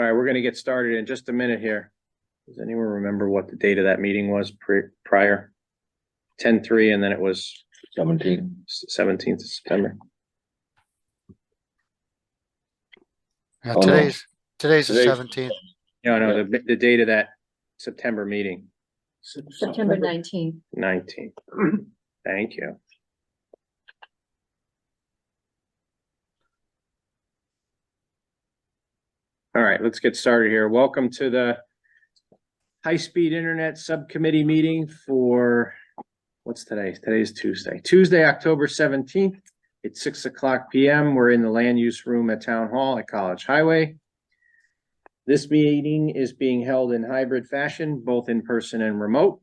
All right, we're gonna get started in just a minute here. Does anyone remember what the date of that meeting was prior? 10/3, and then it was 17th of September. Yeah, Oh, no. today's the Today's- 17th. No, the date of that September meeting, September 19th. 19th. Thank you. All right, let's get started here. Welcome to the High-Speed Internet Subcommittee meeting for, what's today? Today's Tuesday, October 17th. It's 6:00 PM. We're in the land use room at Town Hall at College Highway. This meeting is being held in hybrid fashion, both in person and remote.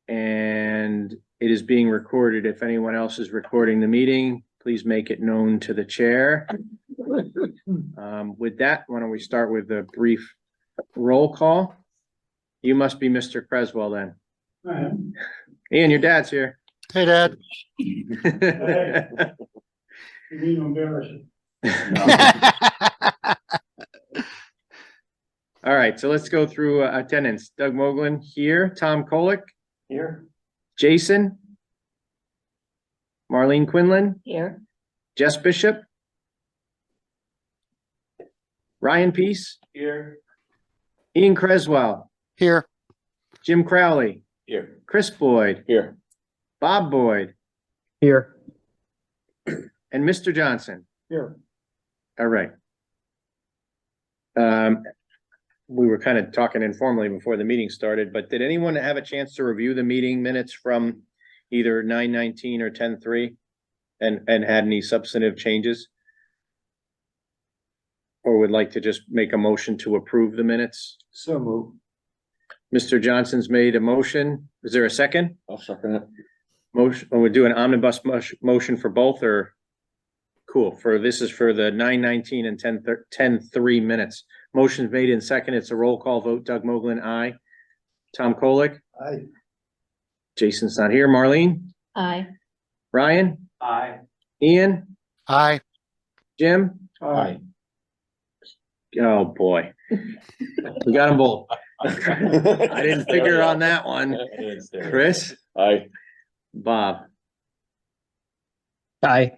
And it is being recorded. If anyone else is recording the meeting, please make it known to the chair. With that, why don't we start with a brief roll call? You must be Mr. Creswell then. Ian, your dad's here. Hey, Dad. All right, so let's go through attendance. Doug Moglen here, Tom Kolick, Here. Jason, Marlene Quinlan, Here. Jess Bishop, Ryan Peace, Here. Ian Creswell, Here. Jim Crowley, Here. Chris Boyd, Here. Bob Boyd, Here. and Mr. Johnson. Here. All right. We were kind of talking informally before the meeting started, but did anyone have a chance to review the meeting minutes from either 9/19 or 10/3 and had any substantive changes? Or would like to just make a motion to approve the minutes? So move. Mr. Johnson's made a motion. Is there a second? I'll second it. Motion, or we do an omnibus motion for both, or? Cool, this is for the 9/19 and 10/3 minutes. Motion's made in second. It's a roll call vote. Doug Moglen, aye. Tom Kolick, Aye. Jason's not here. Marlene, Aye. Ryan, Aye. Ian, Aye. Jim? Aye. Oh, boy. We got them both. I didn't figure on that one. Chris, Aye. Bob, Aye.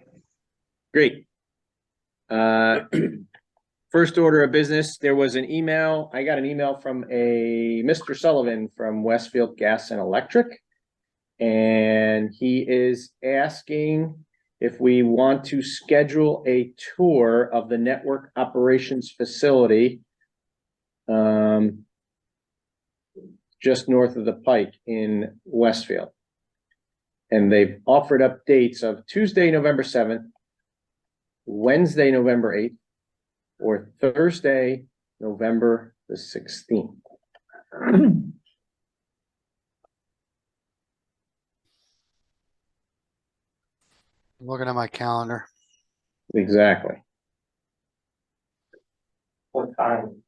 great. First order of business, there was an email. I got an email from a Mr. Sullivan from Westfield Gas and Electric. And he is asking if we want to schedule a tour of the network operations facility. Just north of the Pike in Westfield. And they've offered up dates of Tuesday, November 7th, Wednesday, November 8th, or Thursday, November the 16th. I'm looking at my calendar. Exactly. What time?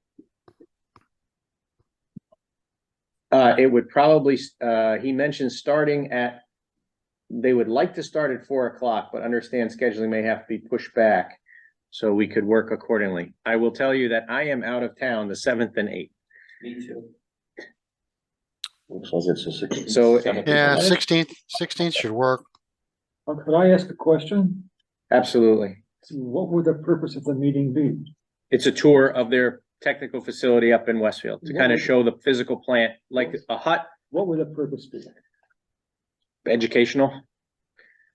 It would probably, he mentioned starting at, they would like to start at 4:00, but understand scheduling may have to be pushed back. So we could work accordingly. I will tell you that I am out of town the 7th and 8th. Me too. Looks like it's the 16th. So- Yeah, 16th should work. Could I ask a question? Absolutely. What would the purpose of the meeting be? It's a tour of their technical facility up in Westfield to kind of show the physical plant, like a hut, What would the purpose be? educational.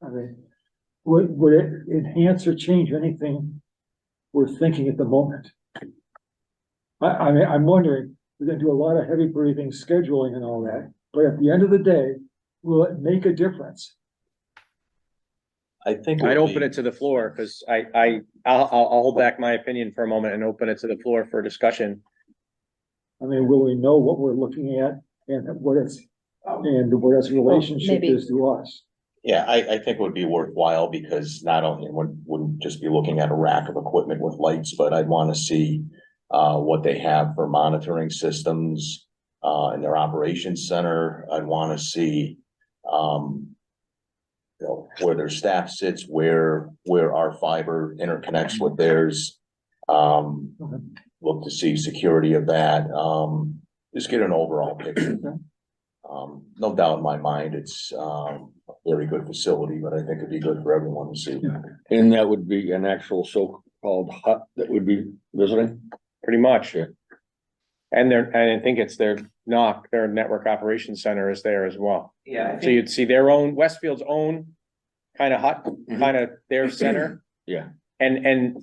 I mean, would it enhance or change anything we're thinking at the moment? I mean, I'm wondering, we're gonna do a lot of heavy breathing, scheduling and all that, but at the end of the day, will it make a difference? I think. I'd open it to the floor because I'll hold back my opinion for a moment and open it to the floor for discussion. I mean, will we know what we're looking at and what its relationship maybe. is to us? Yeah, I think it would be worthwhile because not only wouldn't just be looking at a rack of equipment with lights, but I'd want to see what they have for monitoring systems in their operations center. I'd want to see where their staff sits, where our fiber interconnects with theirs. Okay. Look to see security of that, just get an overall picture. No doubt in my mind, it's, a very good facility, but I think it'd be good for everyone to see. Yeah. And that would be an actual so-called hut that would be visiting? Pretty much. Yeah. And I think it's their network operations center is there as well. Yeah, I So you'd see their own, Westfield's own kind of hut, Mhm. kind of their center. Yeah. And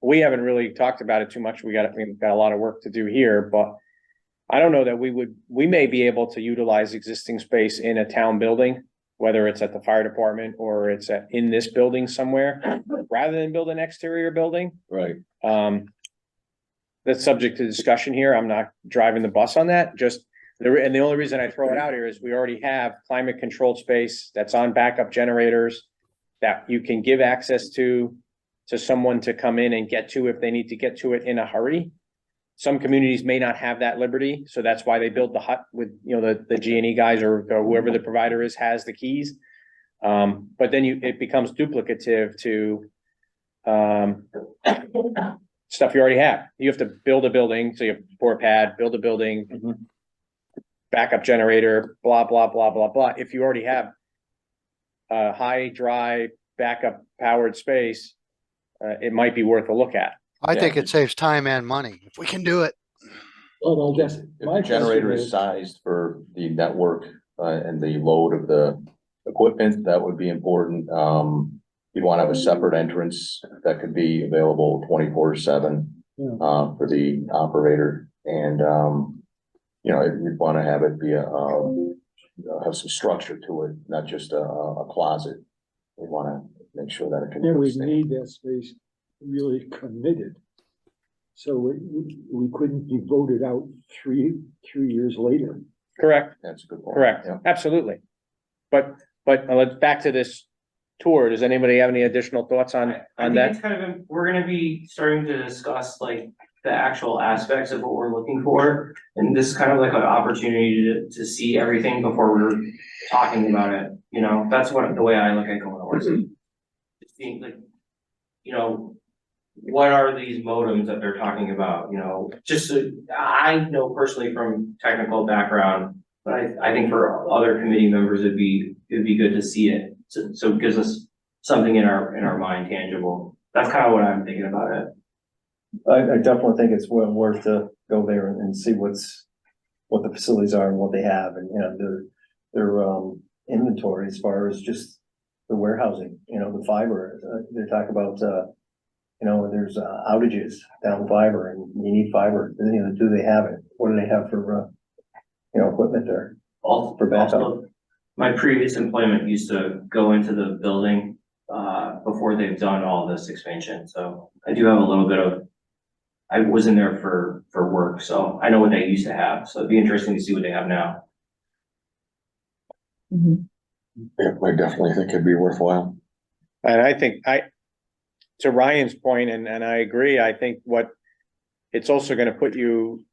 we haven't really talked about it too much. We've got a lot of work to do here, but I don't know that we may be able to utilize existing space in a town building, whether it's at the fire department or it's in this building somewhere, rather than build an exterior building. Right. That's subject to discussion here. I'm not driving the bus on that, and the only reason I throw it out here is we already have climate controlled space that's on backup generators that you can give access to someone to come in and get to if they need to get to it in a hurry. Some communities may not have that liberty, so that's why they build the hut with, the G&E guys or whoever the provider is has the keys. But then it becomes duplicative to, stuff you already have. You have to build a building, so you have pour pad, build a building, backup generator, blah, blah, blah, blah, blah. If you already have a high, dry, backup powered space, it might be worth a look at. I think Yeah. it saves time and money if we can do it. Well, I guess If my the generator question is sized for the network, and the load of the equipment, that would be important. You'd want to have a separate entrance that could be available 24/7, Yeah. for the operator. And, you'd want to have it be have some structure to it, not just a closet. We want to make sure that it can. And we withstand. need that space really committed. So we couldn't be voted out three years later. Correct, That's a good point. correct, Yeah. absolutely. But let's back to this tour. Does anybody have any additional thoughts on I think that? it's kind of, we're gonna be starting to discuss like the actual aspects of what we're looking for. And this is kind of like an opportunity to see everything before we're talking about it, that's the way I look at going over. Just seeing like, what are these modems that they're talking about, just so, I know personally from technical background, but I think for other committee members, it'd be good to see it. So it gives us something in our mind tangible. That's kind of what I'm thinking about it. I definitely think it's worth to go there and see what the facilities are and what they have and, their inventory as far as just the warehousing, the fiber. They talk about, there's outages down fiber and you need fiber. Do they have it? What do they have for, equipment there? For backup? Also, my previous employment used to go into the building, before they've done all this expansion, so I do have a little bit of, I was in there for work, so I know what they used to have, so it'd be interesting to see what they have now. Mhm. Yeah, I definitely think it'd be worthwhile. And I think to Ryan's point, and I agree, I think it's also gonna put you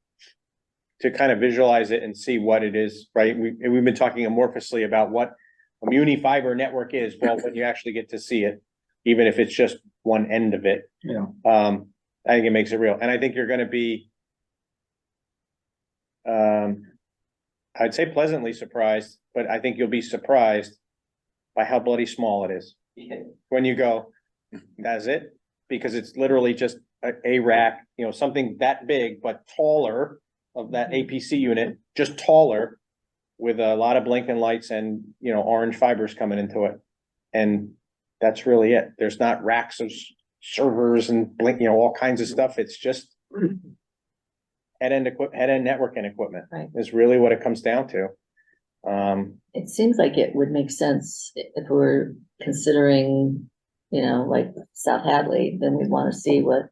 to kind of visualize it and see what it is, right? We've been talking amorphously about what a Muni fiber network is, well, when you actually get to see it, even if it's just one end of it. Yeah. I think it makes it real, and I think you're gonna be I'd say pleasantly surprised, but I think you'll be surprised by how bloody small it is. When you go, that's it, because it's literally just a rack, something that big, but taller of that APC unit, just taller with a lot of blinking lights and, orange fibers coming into it. And that's really it. There's not racks of servers and all kinds of stuff. It's just head-end networking equipment. Right. Is really what it comes down to. It seems like it would make sense if we're considering, like South Hadley, then we'd want to see what.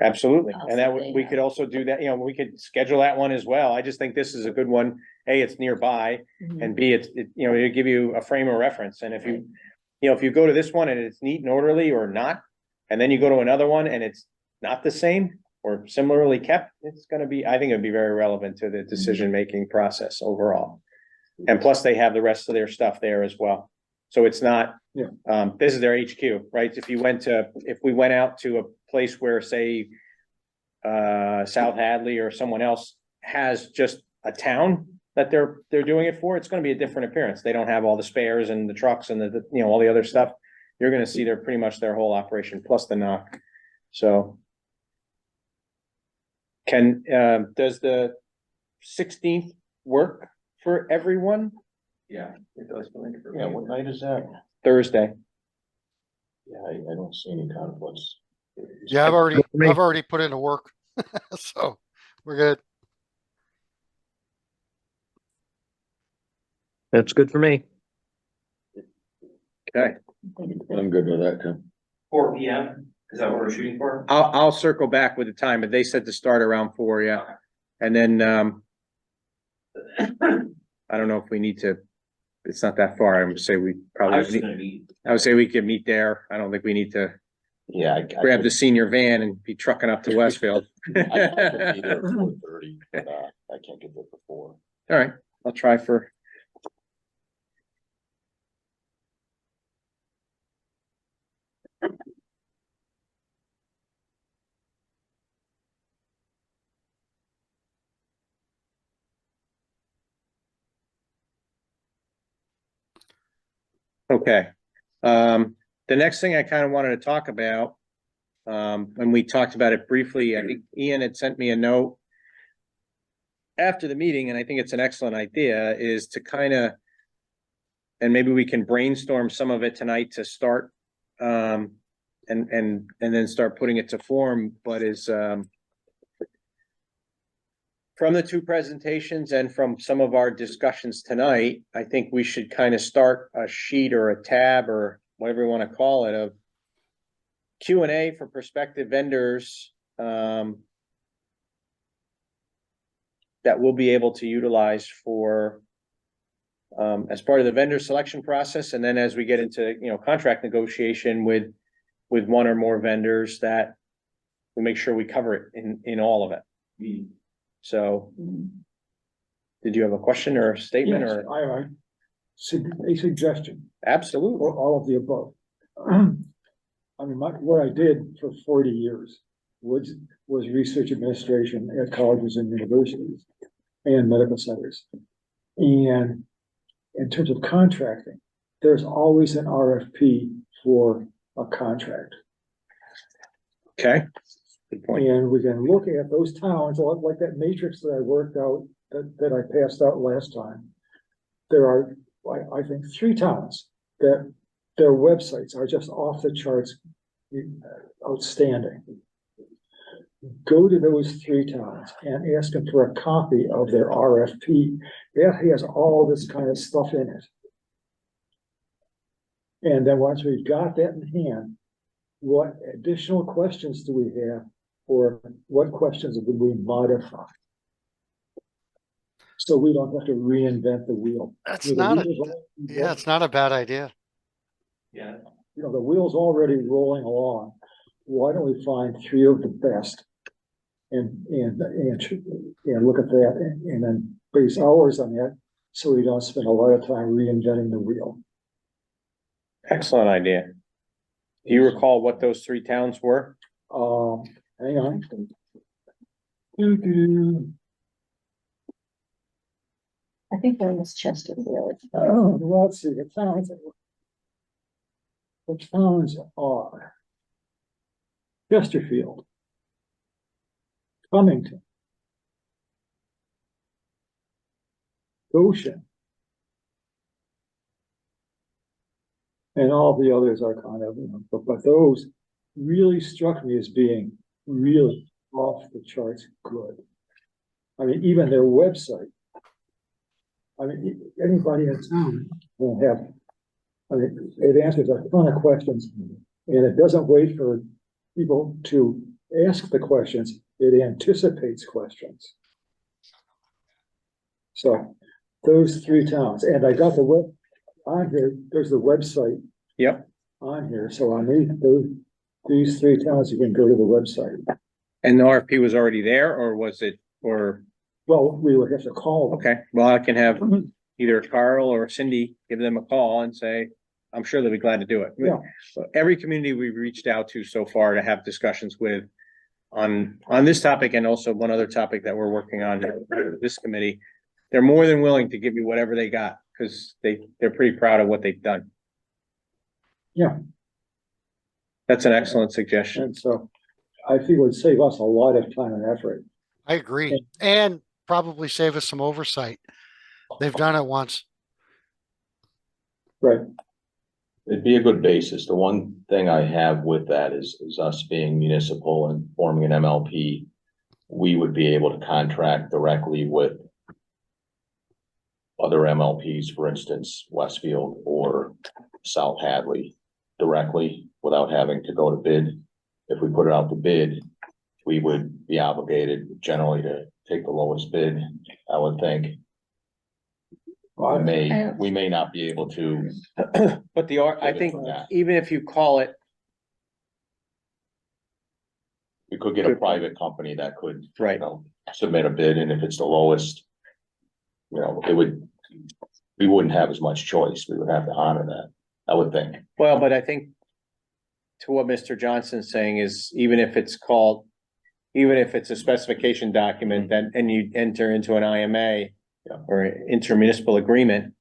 Absolutely, and that Something. we could also do that, we could schedule that one as well. I just think this is a good one. A, it's nearby, and B, it'll give you a frame of reference. And if you go to this one and it's neat and orderly or not, and then you go to another one and it's not the same or similarly kept, it's gonna be, I think it'd be very relevant to the decision-making process overall. And plus they have the rest of their stuff there as well. So it's not, Yeah. This is their HQ, right? If we went out to place where, say, South Hadley or someone else has just a town that they're doing it for, it's gonna be a different appearance. They don't have all the spares and the trucks and the, you know, all the other stuff. You're gonna see their, pretty much their whole operation plus the knock, so. Does the 16th work for everyone? Yeah, it does. Yeah, what night is that? Thursday. Yeah, I don't see any conflicts. Yeah, I've already put into work. So we're good. That's good for me. Okay, I'm good with that too. 4 p.m., is that what we're shooting for? I'll circle back with the time, but they said to start around 4, yeah. And then, I don't know if we need to, it's not that far. I would say we I was probably, just gonna be, I would say we could meet there. I don't think we need to Yeah. I grab the senior van and be trucking up to Westfield. I could be there at 4:30, but I can't get there before. All right, I'll try for. Okay, the next thing I kind of wanted to talk about, and we talked about it briefly, I think Ian had sent me a note after the meeting, and I think it's an excellent idea, is to kind of, and maybe we can brainstorm some of it tonight to start, and then start putting it to form, but is, from the two presentations and from some of our discussions tonight, I think we should kind of start a sheet or a tab or whatever you want to call it of Q&A for prospective vendors, that we'll be able to utilize for, as part of the vendor selection process. And then as we get into, you know, contract negotiation with one or more vendors, that we make sure we cover it in all of it. So, did you have a question or a statement Yes, or? a suggestion Absolutely. for all of the above. I mean, what I did for 40 years was research administration at colleges and universities and medical centers. And in terms of contracting, there's always an RFP for a contract. Okay. Good point. And we can look at those towns, like that matrix that I worked out, that I passed out last time. There are, I think, 3 towns that their websites are just off the charts, outstanding. Go to those 3 towns and ask them for a copy of their RFP. That has all this kind of stuff in it. And then once we've got that in hand, what additional questions do we have, or what questions would we modify? So we don't have to reinvent the wheel. That's You know, not the a, wheels yeah, it's not a bad idea. yeah, You know, the wheel's already rolling along. Why don't we find 3 of the best and look at that and then base ours on that, so we don't spend a lot of time reinventing the wheel. Excellent idea. Do you recall what those 3 towns were? Hang on. Doo-doo-doo. I think one was Chesterfield. Oh, let's see, the towns are Chesterfield, Cummington, Goshen, and all the others are kind of, you know, but those really struck me as being really off the charts good. I mean, even their website. I mean, anybody in town will have, I mean, it answers a ton of questions, and it doesn't wait for people to ask the questions, it anticipates questions. So those 3 towns, and I got the web on here, there's the website. Yep. On here, so on these 3 towns, you can go to the website. And the RFP was already there, or was it, or, Well, we would have to call them. okay, well, I can have either Carl or Cindy give them a call and say, I'm sure they'll be glad to do it. Yeah. So every community we've reached out to so far to have discussions with on this topic and also one other topic that we're working on, this committee, they're more than willing to give you whatever they got, because they're pretty proud of what they've done. Yeah. That's an excellent suggestion. And so I think it would save us a lot of time and effort. I agree. And probably save us some oversight. They've done it once. Right. It'd be a good basis. The one thing I have with that is us being municipal and forming an MLP. We would be able to contract directly with other MLPs, for instance, Westfield or South Hadley directly without having to go to bid. If we put it out to bid, we would be obligated generally to take the lowest bid, I would think. We may not be able to. But I think Yeah. even if you call it, We could get a private company that could, you right, know, submit a bid, and if it's the lowest, you know, we wouldn't have as much choice. We would have to honor that, I would think. well, but I think to what Mr. Johnson's saying is, even if it's a specification document that, and you enter into an IMA or an intermunicipal agreement,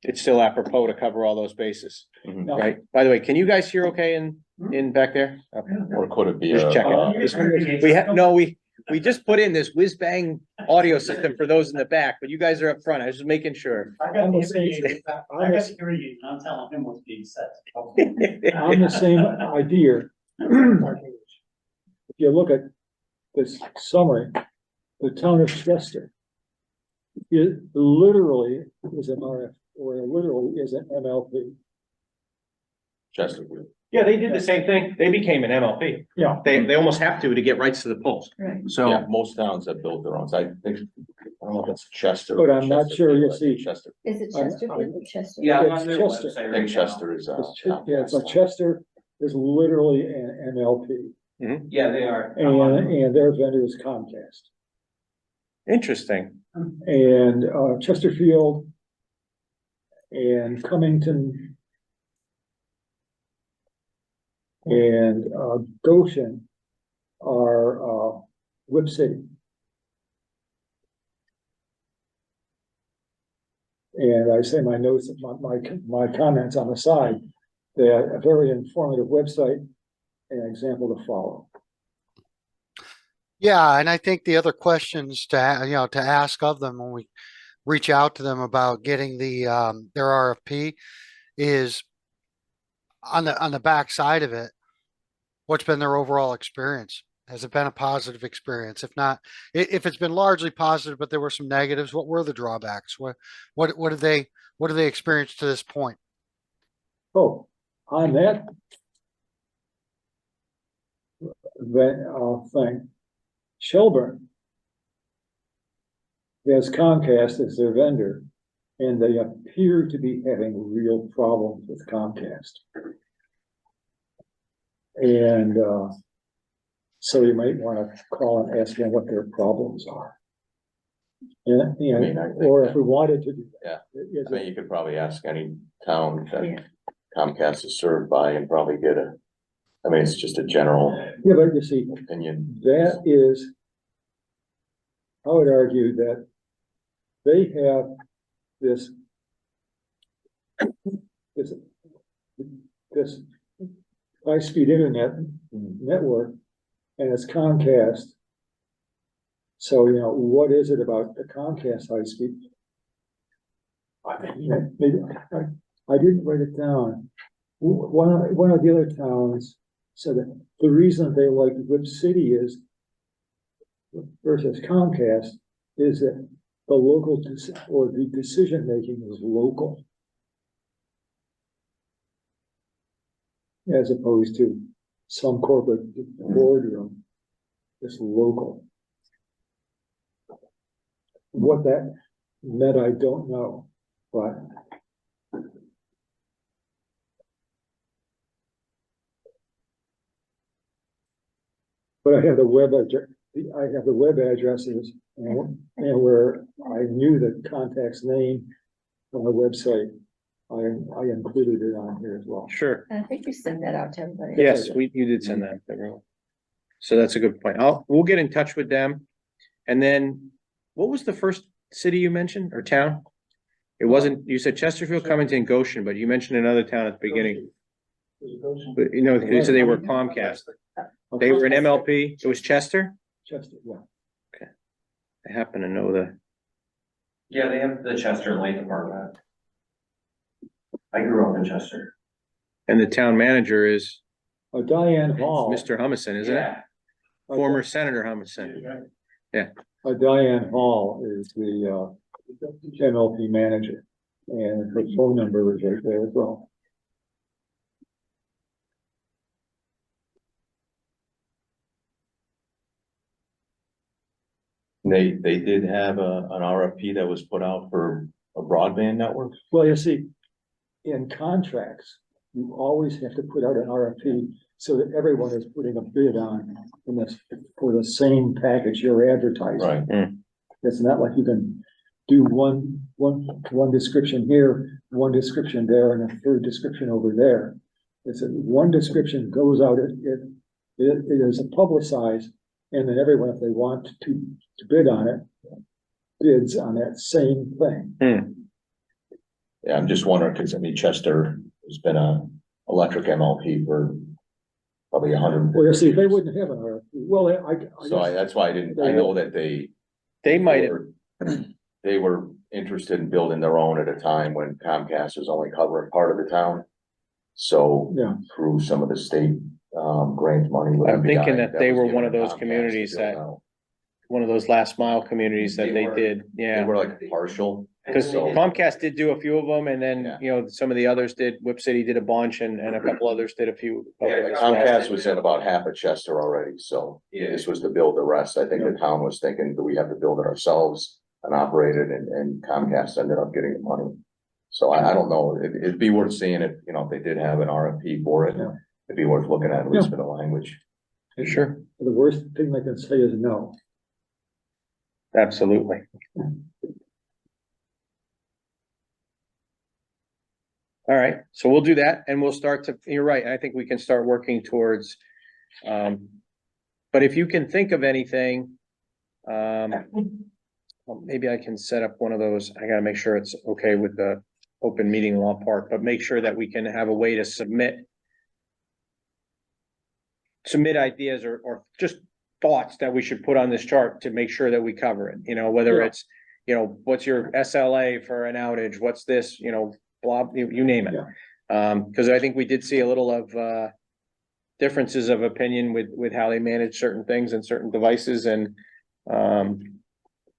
it's still apropos to cover all those bases, Mhm. right? By the way, can you guys hear okay in back there? Okay. Or could it be Just checking. We just put in this whiz bang audio system for those in the back, but you guys are up front. I was just making sure. I got the security, and I'm telling him what's being said. On the same idea. If you look at this summary, the town of Chester, it literally is an RF, or literally is an MLP. Chesterfield. Yeah, they did the same thing. They became an MLP. Yeah. They almost have to get rights to the polls. Right. Yeah, So, most towns have built their own. I think, I don't know if it's Chester. But I'm not sure, you Chesterfield, see. Chester. Is it Chesterfield or Chester? Yeah, I'm It's on their Chester. website I right think now. Chester is, Yeah, so Chester is literally an MLP, Yeah, they are. and their vendor is Comcast. interesting. And Chesterfield and Cummington and Goshen are Whip City. And I say my notes, my comments on the side, that a very informative website and an example to follow. Yeah, and I think the other questions to ask of them when we reach out to them about getting their RFP is on the back side of it, what's been their overall experience? Has it been a positive experience? If not, if it's been largely positive, but there were some negatives, what were the drawbacks? What did they experience to this point? Oh, on that thing, Shelburne has Comcast as their vendor, and they appear to be having real problems with Comcast. And so you might want to call and ask them what their problems are. And, I mean, I think or if that- we wanted to do Yeah. that. I mean, you could probably ask any town Yeah. that Comcast is served by and probably get I mean, it's just a general Yeah, but you see, opinion. that is, I would argue that they have this high-speed internet network, and it's Comcast. So, what is it about the Comcast high speed? Maybe, I didn't write it down. One of the other towns said that the reason they like Whip City is versus Comcast is that the local or the decision making is local, as opposed to some corporate boardroom. It's local. What that meant, I don't know, but I have the web address. I have the web addresses and where I knew the contact's name on the website, I included it on here as well. Sure. I think you send that out to everybody. Yes, you did send that. to everyone. So that's a good point. We'll get in touch with them. And then, what was the first city you mentioned or town? It wasn't, you said Chesterfield, Covington, Goshen, but you mentioned another town at the beginning. But you know, you said they were Comcast. They were an MLP. It was Chester? Chester, yeah. I happen to know the, Yeah, they have the Chester Light Department. I grew up in Chester. and the town manager is Diane Hall. Mr. Humison, isn't it? Yeah. Former Senator Humison. Diane Hall is the MLP manager, and her phone number is right there as well. They did have an RFP that was put out for a broadband network. Well, you see, in contracts, you always have to put out an RFP so that everyone is putting a bid on in this, for the same package you're advertising. Right. It's not like you can do one description here, one description there, and a third description over there. It's that one description goes out, it is publicized, and then everyone, if they want to bid on it, bids on that same thing. Yeah, I'm just wondering, because I mean, Chester has been a electric MLP for probably 100. Well, you see, they wouldn't have an RFP. Well, I So guess, that's why I know that They might have, they were interested in building their own at a time when Comcast was only covering part of the town. So yeah, through some of the state grant money. with I'm thinking MBI, that they was were given one of to those Comcast to communities build that- out. one of those last mile communities that They they were. did, They yeah. were like partial. Cause So- Comcast did do a few of them, and then, Yeah. you know, some of the others did, Whip City did a bunch, and a couple others did a few. Yeah, Comcast was in about half of Chester already, so Yeah. this was to build the rest. I think the town was thinking, do we have to build it ourselves and operate it, and Comcast ended up getting the money. So I don't know, it'd be worth seeing it, you know, if they did have an RFP for it, Yeah. it'd be worth looking at least Yeah. for the language. Sure, the worst thing they can say is no. absolutely. All right, so we'll do that, and we'll start to, you're right, I think we can start working towards, but if you can think of anything, well, maybe I can set up one of those. I gotta make sure it's okay with the open meeting law part, but make sure that we can have a way to submit ideas or just thoughts that we should put on this chart to make sure that we cover it, you know, whether Yeah. it's, you know, what's your SLA for an outage, what's this, you know, blah, you name it. Cause I think we did see a little of, differences of opinion with how they manage certain things and certain devices, and,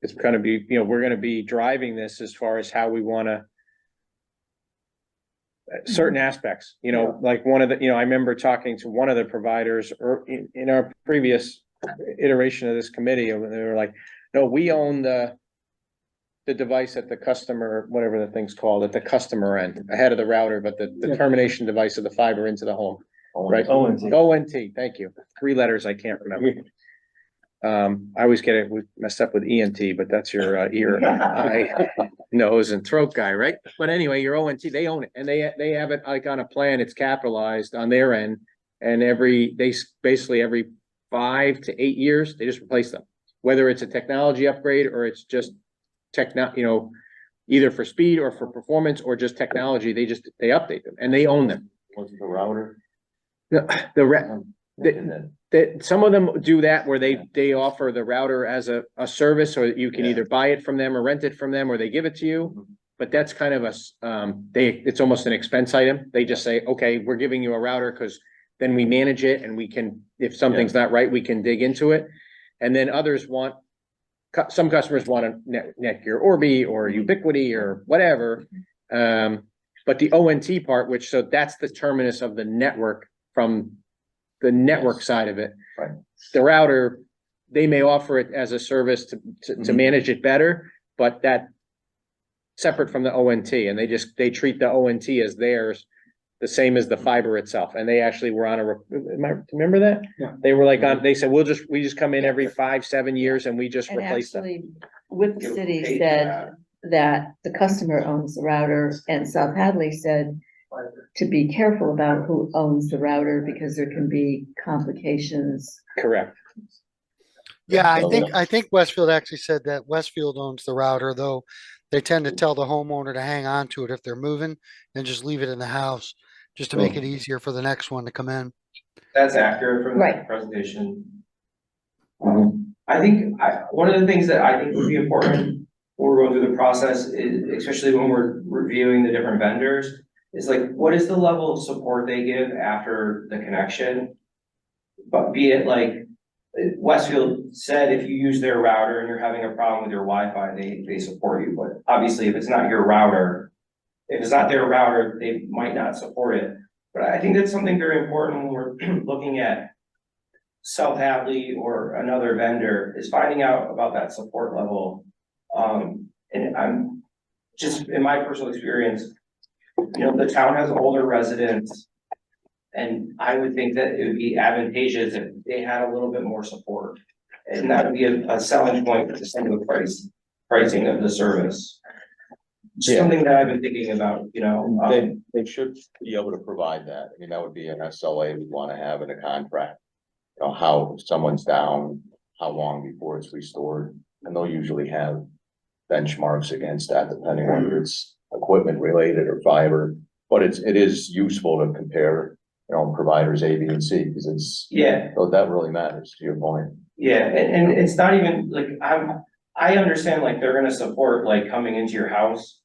it's gonna be, you know, we're gonna be driving this as far as how we wanna certain aspects, you know, like one of the, you know, I remember talking to one of the providers or in our previous iteration of this committee, and they were like, no, we own the device at the customer, whatever the thing's called, at the customer end, ahead of the router, but the Yeah. termination device of the fiber into the home. Right. ONT. ONT, thank you. 3 letters I can't remember. I always get it messed up with ENT, but that's your ear, eye, nose and throat guy, right? But anyway, your ONT, they own it, and they have it like on a plan, it's capitalized on their end. And basically every 5 to 8 years, they just replace them. Whether it's a technology upgrade or it's just you know, either for speed or for performance or just technology, they update them and they own them. What's the router? That some of them do that where they offer the router as a service, or you can Yeah. either buy it from them or rent it from them, or they give it to you. But that's kind of it's almost an expense item. They just say, okay, we're giving you a router because then we manage it and we can, if something's not right, we can dig into it. And then others some customers want a Netgear Orbi or Ubiquity or whatever. But the ONT part, so that's the terminus of the network from the network side of it. Right. The router, they may offer it as a service to manage it better, but that separate from the ONT, and they treat the ONT as theirs, the same as the fiber itself. And they actually were on remember that? Yeah. They were like they said, we just come in every 5-7 years and we just And replace them. actually, Whip City said that the customer owns the router, and South Hadley said to be careful about who owns the router because there can be complications. Correct. Yeah, So- I think Westfield actually said that Westfield owns the router, though they tend to tell the homeowner to hang on to it if they're moving and just leave it in the house, just to make it easier for the next one to come in. That's accurate from the Right. presentation. I think, one of the things that I think would be important when we're going through the process is, especially when we're reviewing the different vendors, is like, what is the level of support they give after the connection? But be it like, Westfield said, if you use their router and you're having a problem with your Wi-Fi, they support you, but obviously if it's not your router, if it's not their router, they might not support it. But I think that's something very important when we're looking at South Hadley or another vendor, is finding out about that support level. And I'm just, in my personal experience, you know, the town has older residents. And I would think that it would be advantageous if they had a little bit more support. And that would be a selling point to some of the pricing of the service. Yeah. Something that I've been thinking about, you know. They should be able to provide that. I mean, that would be an SLA we'd want to have in a contract. You know, how if someone's down, how long before it's restored, and they'll usually have benchmarks against that, depending on whether it's equipment related or fiber. But it is useful to compare, you know, providers A, B, and C, because it's, Yeah, so that really matters to your point. yeah, and it's not even like, I understand like they're gonna support like coming into your house.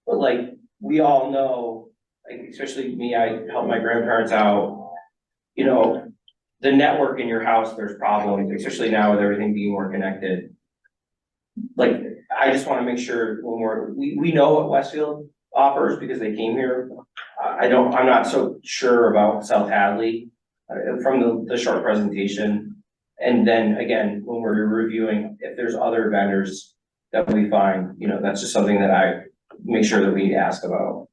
But like, we all know, like, especially me, I help my grandparents out, you know, the network in your house, there's problems, especially now with everything being more connected. Like, I just wanna make sure when we know what Westfield offers because they came here. I'm not so sure about South Hadley, from the short presentation. And then again, when we're reviewing, if there's other vendors that we find, you know, that's just something that I make sure that we ask about.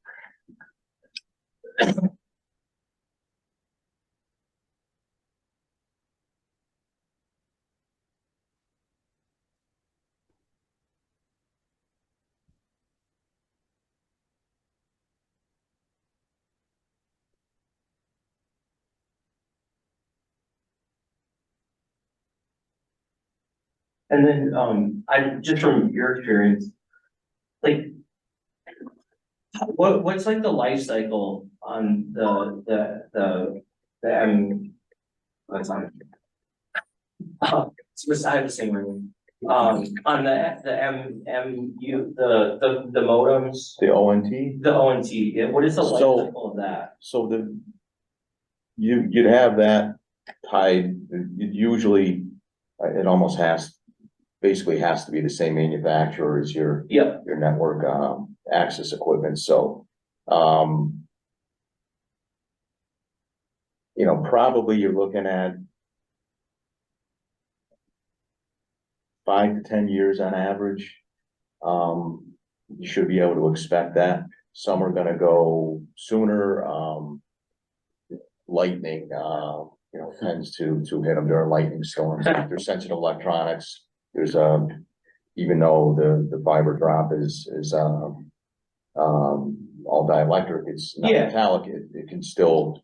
And then, just from your experience, like, what's like the life cycle on the what's on? It's, I have the same ring. On the the modems, The ONT, the ONT, yeah, what is the life So- cycle of that? so you'd have that tied, usually, it almost basically has to be the same manufacturer as your Yep, network, access equipment, so, you know, probably you're looking at 5 to 10 years on average. You should be able to expect that. Some are gonna go sooner, lightning, you know, tends to hit them during lightning storms. There's sensitive electronics, there's, even though the fiber drop is, all dielectric, it's not Yeah. metallic, it can still,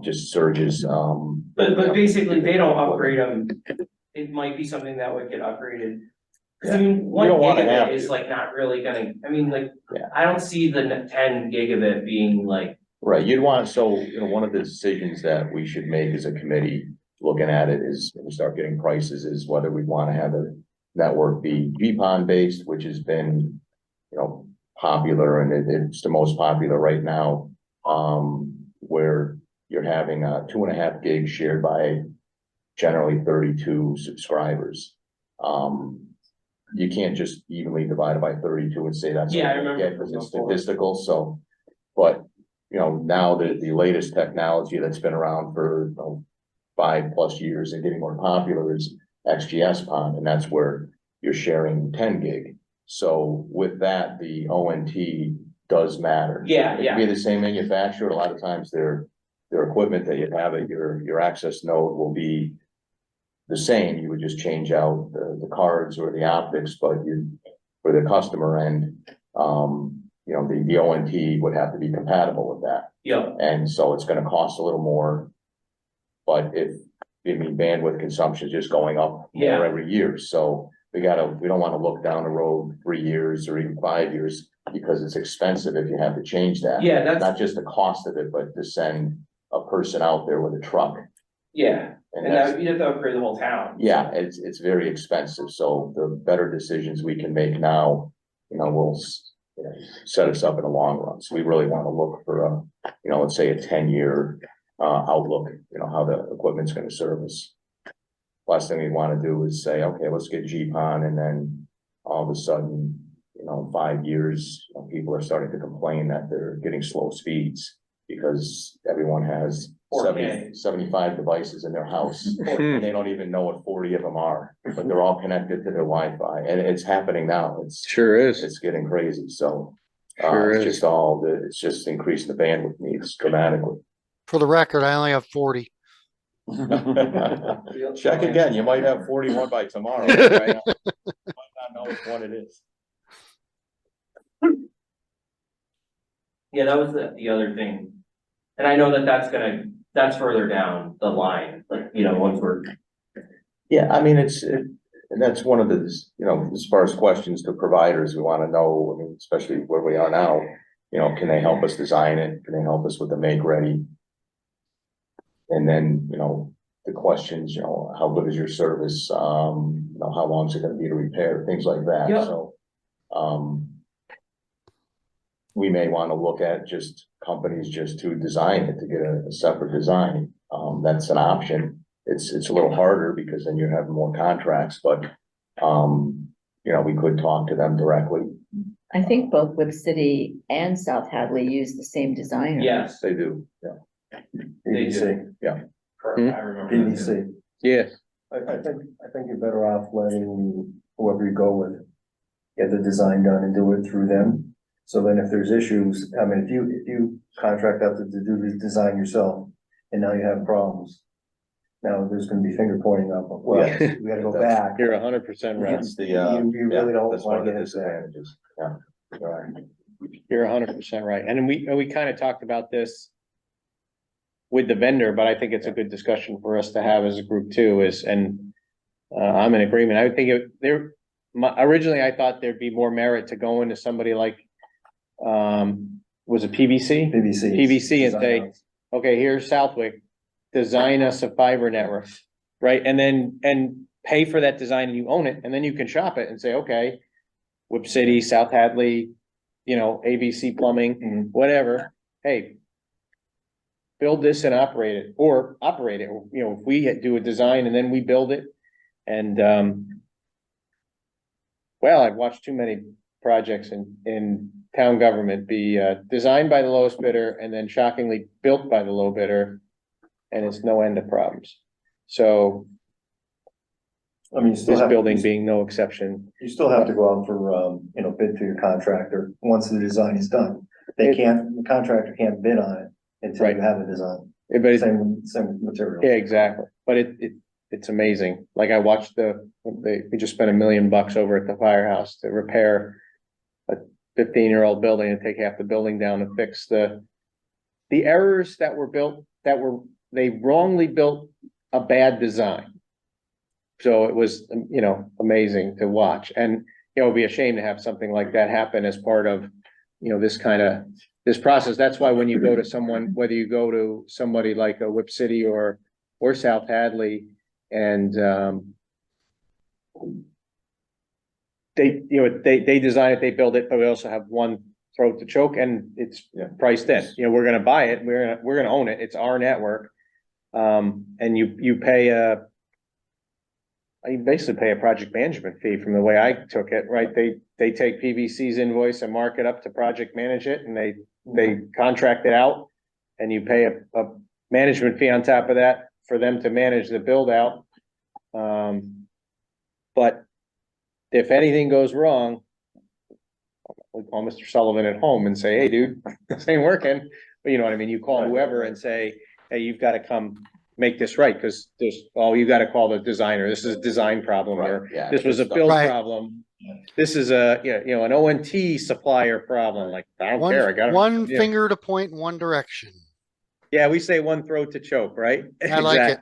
just surges, but basically, they don't upgrade them, it might be something that would get upgraded. 'Cause I mean, You one don't wanna have gigabit is to. like not really gonna, I mean, like, Yeah. I don't see the 10 gigabit being like, right, you'd want, so, you know, one of the decisions that we should make as a committee, looking at it is, when we start getting prices, is whether we wanna have a network be GPON based, which has been, you know, popular, and it's the most popular right now, where you're having 2.5 gigs shared by generally 32 subscribers. You can't just evenly divide it by 32 and say that's. Yeah, I all you remember get, 'cause it's before. statistical, so, but, you know, now the latest technology that's been around for, you know, 5+ years and getting more popular is XGS-PON, and that's where you're sharing 10 gig. So with that, the ONT does matter. Yeah, It yeah. can be the same manufacturer, a lot of times their equipment that you have at your access node will be the same, you would just change out the cards or the optics, but for the customer end, you know, the ONT would have to be compatible with that. Yeah, And so it's gonna cost a little more. But if, I mean, bandwidth consumption is just going up Yeah. more every year, so we don't wanna look down the road 3 years or even 5 years, because it's expensive if you have to change that. yeah, that's, Not just the cost of it, but to send a person out there with a truck. yeah, And and that's, that, you'd have to upgrade the whole town. yeah, it's very expensive, so the better decisions we can make now, you know, you know, set us up in the long run. So we really wanna look for a, you know, let's say a 10-year outlook, you know, how the equipment's gonna serve us. Last thing we wanna do is say, okay, let's get GPON, and then all of a sudden, you know, 5 years, you know, people are starting to complain that they're getting slow speeds because everyone has 4K. 75 devices in their house. And they don't even know what 40 of them are, but they're all connected to their Wi-Fi, and it's happening now. Sure is. It's getting crazy, so. Sure It's is. just it's just increasing the bandwidth needs dramatically. For the record, I only have 40. Check again, you might have 41 by tomorrow. You might not know which one it is. Yeah, that was the other thing. And I know that that's further down the line, like, you know, once we're, Yeah, I mean, and that's one of the, you know, as far as questions to providers, we wanna know, I mean, especially where we are now. You know, can they help us design it? Can they help us with the make ready? And then, you know, the questions, you know, how good is your service? You know, how long is it gonna be to repair? Things like that, Yeah. so. We may wanna look at just companies just to design it, to get a separate design. That's an option. It's a little harder because then you have more contracts, but, you know, we could talk to them directly. I think both Whip City and South Hadley use the same designer. yes, They do, yeah. They PVC, correct, I remember. that. PVC. Yes. I think you're better off letting whoever you go with get the design done and do it through them. So then if there's issues, I mean, if you contract out to do the design yourself and now you have problems. Now there's gonna be finger pointing up, well, Yes. we gotta go back. You're 100% right. That's the, You really don't that's one wanna of the get into that. disadvantages, yeah. Right. You're 100% right. And we kind of talked about this with the vendor, but I think it's a good discussion for us to have as a group too, I'm in agreement. I would think originally I thought there'd be more merit to go into somebody like, was it PVC? PVC and say, okay, here's Southwick, design us a fiber network, right? And pay for that design and you own it, and then you can shop it and say, okay, Whip City, South Hadley, you know, ABC Plumbing, whatever, hey, build this and operate it, or operate it, you know, if we do a design and then we build it. And, well, I've watched too many projects in town government be, designed by the lowest bidder and then shockingly built by the low bidder. And it's no end of problems. So I mean, you still this have, building being no exception. you still have to go out for, you know, bid to your contractor once the design is done. The contractor can't bid on it until you Right. have a design, But it, same material. yeah, exactly. But it's amazing. Like I watched we just spent $1 million over at the firehouse to repair a 15-year-old building and take half the building down and fix the errors that were built, they wrongly built a bad design. So it was, you know, amazing to watch, and, you know, it'd be a shame to have something like that happen as part of, you know, this process. That's why when you go to someone, whether you go to somebody like a Whip City or South Hadley, and, they design it, they build it, but we also have one throat to choke, and it's priced in. You know, we're gonna buy it, we're gonna own it, it's our network. And you basically pay a project management fee from the way I took it, right? They take PVC's invoice and mark it up to project manage it, and they contract it out. And you pay a management fee on top of that for them to manage the build out. But if anything goes wrong, we call Mr. Sullivan at home and say, hey, dude, this ain't working. But you know what I mean? You call whoever and say, hey, you've got to come make this right, because there's, oh, you gotta call the designer, this is a design problem, or Right, yeah. this was a build Right. problem. This is a, you know, an ONT supplier problem, like, I don't care, I got One it. finger to point in one direction. Yeah, we say one throat to choke, right? I like it.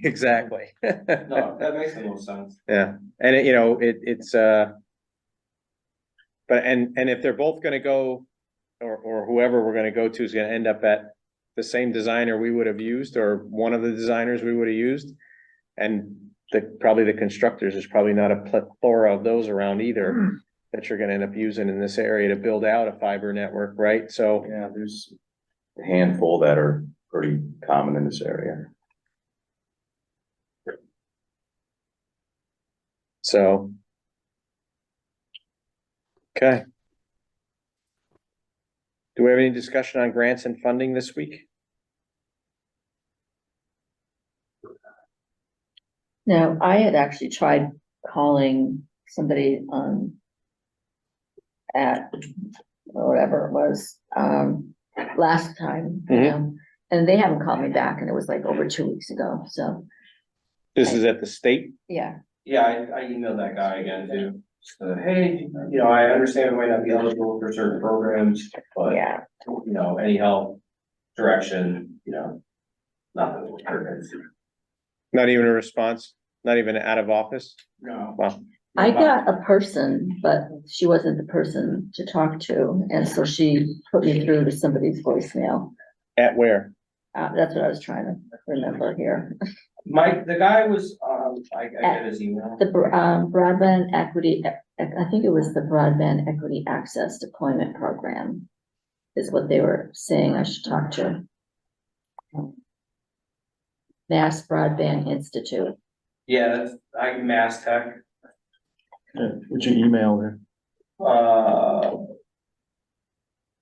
Exactly. No, that makes the most sense. Yeah, and it, you know, it's, but, and if they're both gonna go, or whoever we're gonna go to is gonna end up at the same designer we would have used, or one of the designers we would have used. And probably the constructors, there's probably not a plethora of those around either that you're gonna end up using in this area to build out a fiber network, right? So, Yeah, there's a handful that are pretty common in this area. so. Okay. Do we have any discussion on grants and funding this week? Now, I had actually tried calling somebody at whatever it was, last time, you know, and they haven't called me back, and it was like over 2 weeks ago, so, This is at the state? yeah. Yeah, I emailed that guy again too. Hey, you know, I understand we might not be eligible for certain programs, but, Yeah, you know, any help, direction, you know, nothing. Not even a response? Not even out of office? No. Wow. I got a person, but she wasn't the person to talk to, and so she put me through to somebody's voicemail. At where? That's what I was trying to remember here. Mike, the guy was, I get his email. The broadband equity, I think it was the Broadband Equity Access Deployment Program is what they were saying I should talk to. Mass Broadband Institute. Yeah, that's, Mass Tech, Would you email her?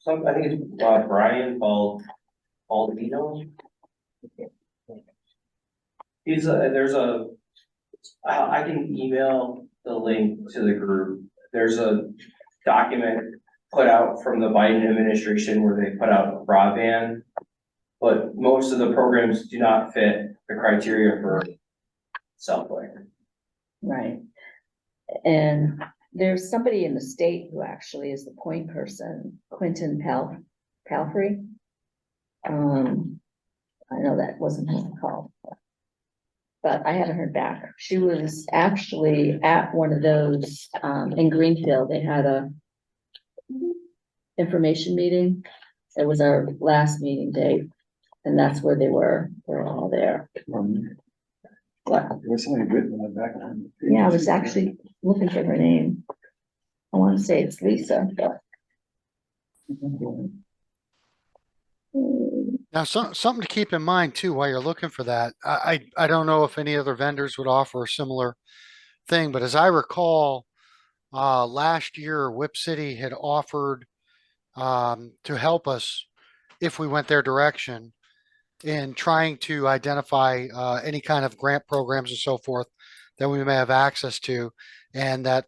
I think it's, Brian Baldino. I can email the link to the group. There's a document put out from the Biden administration where they put out broadband. But most of the programs do not fit the criteria for Southwick. Right. And there's somebody in the state who actually is the point person, Quentin Palfrey. I know that wasn't his call, but I haven't heard back. She was actually at one of those, in Greenfield. They had a information meeting. It was our last meeting date, and that's where they were. They're all there. What? There's something written in the back. Yeah, I was actually looking for her name. I want to say it's Lisa, but. Now, something to keep in mind too, while you're looking for that, I don't know if any other vendors would offer a similar thing, but as I recall, last year, Whip City had offered, to help us if we went their direction in trying to identify, any kind of grant programs and so forth that we may have access to. And that,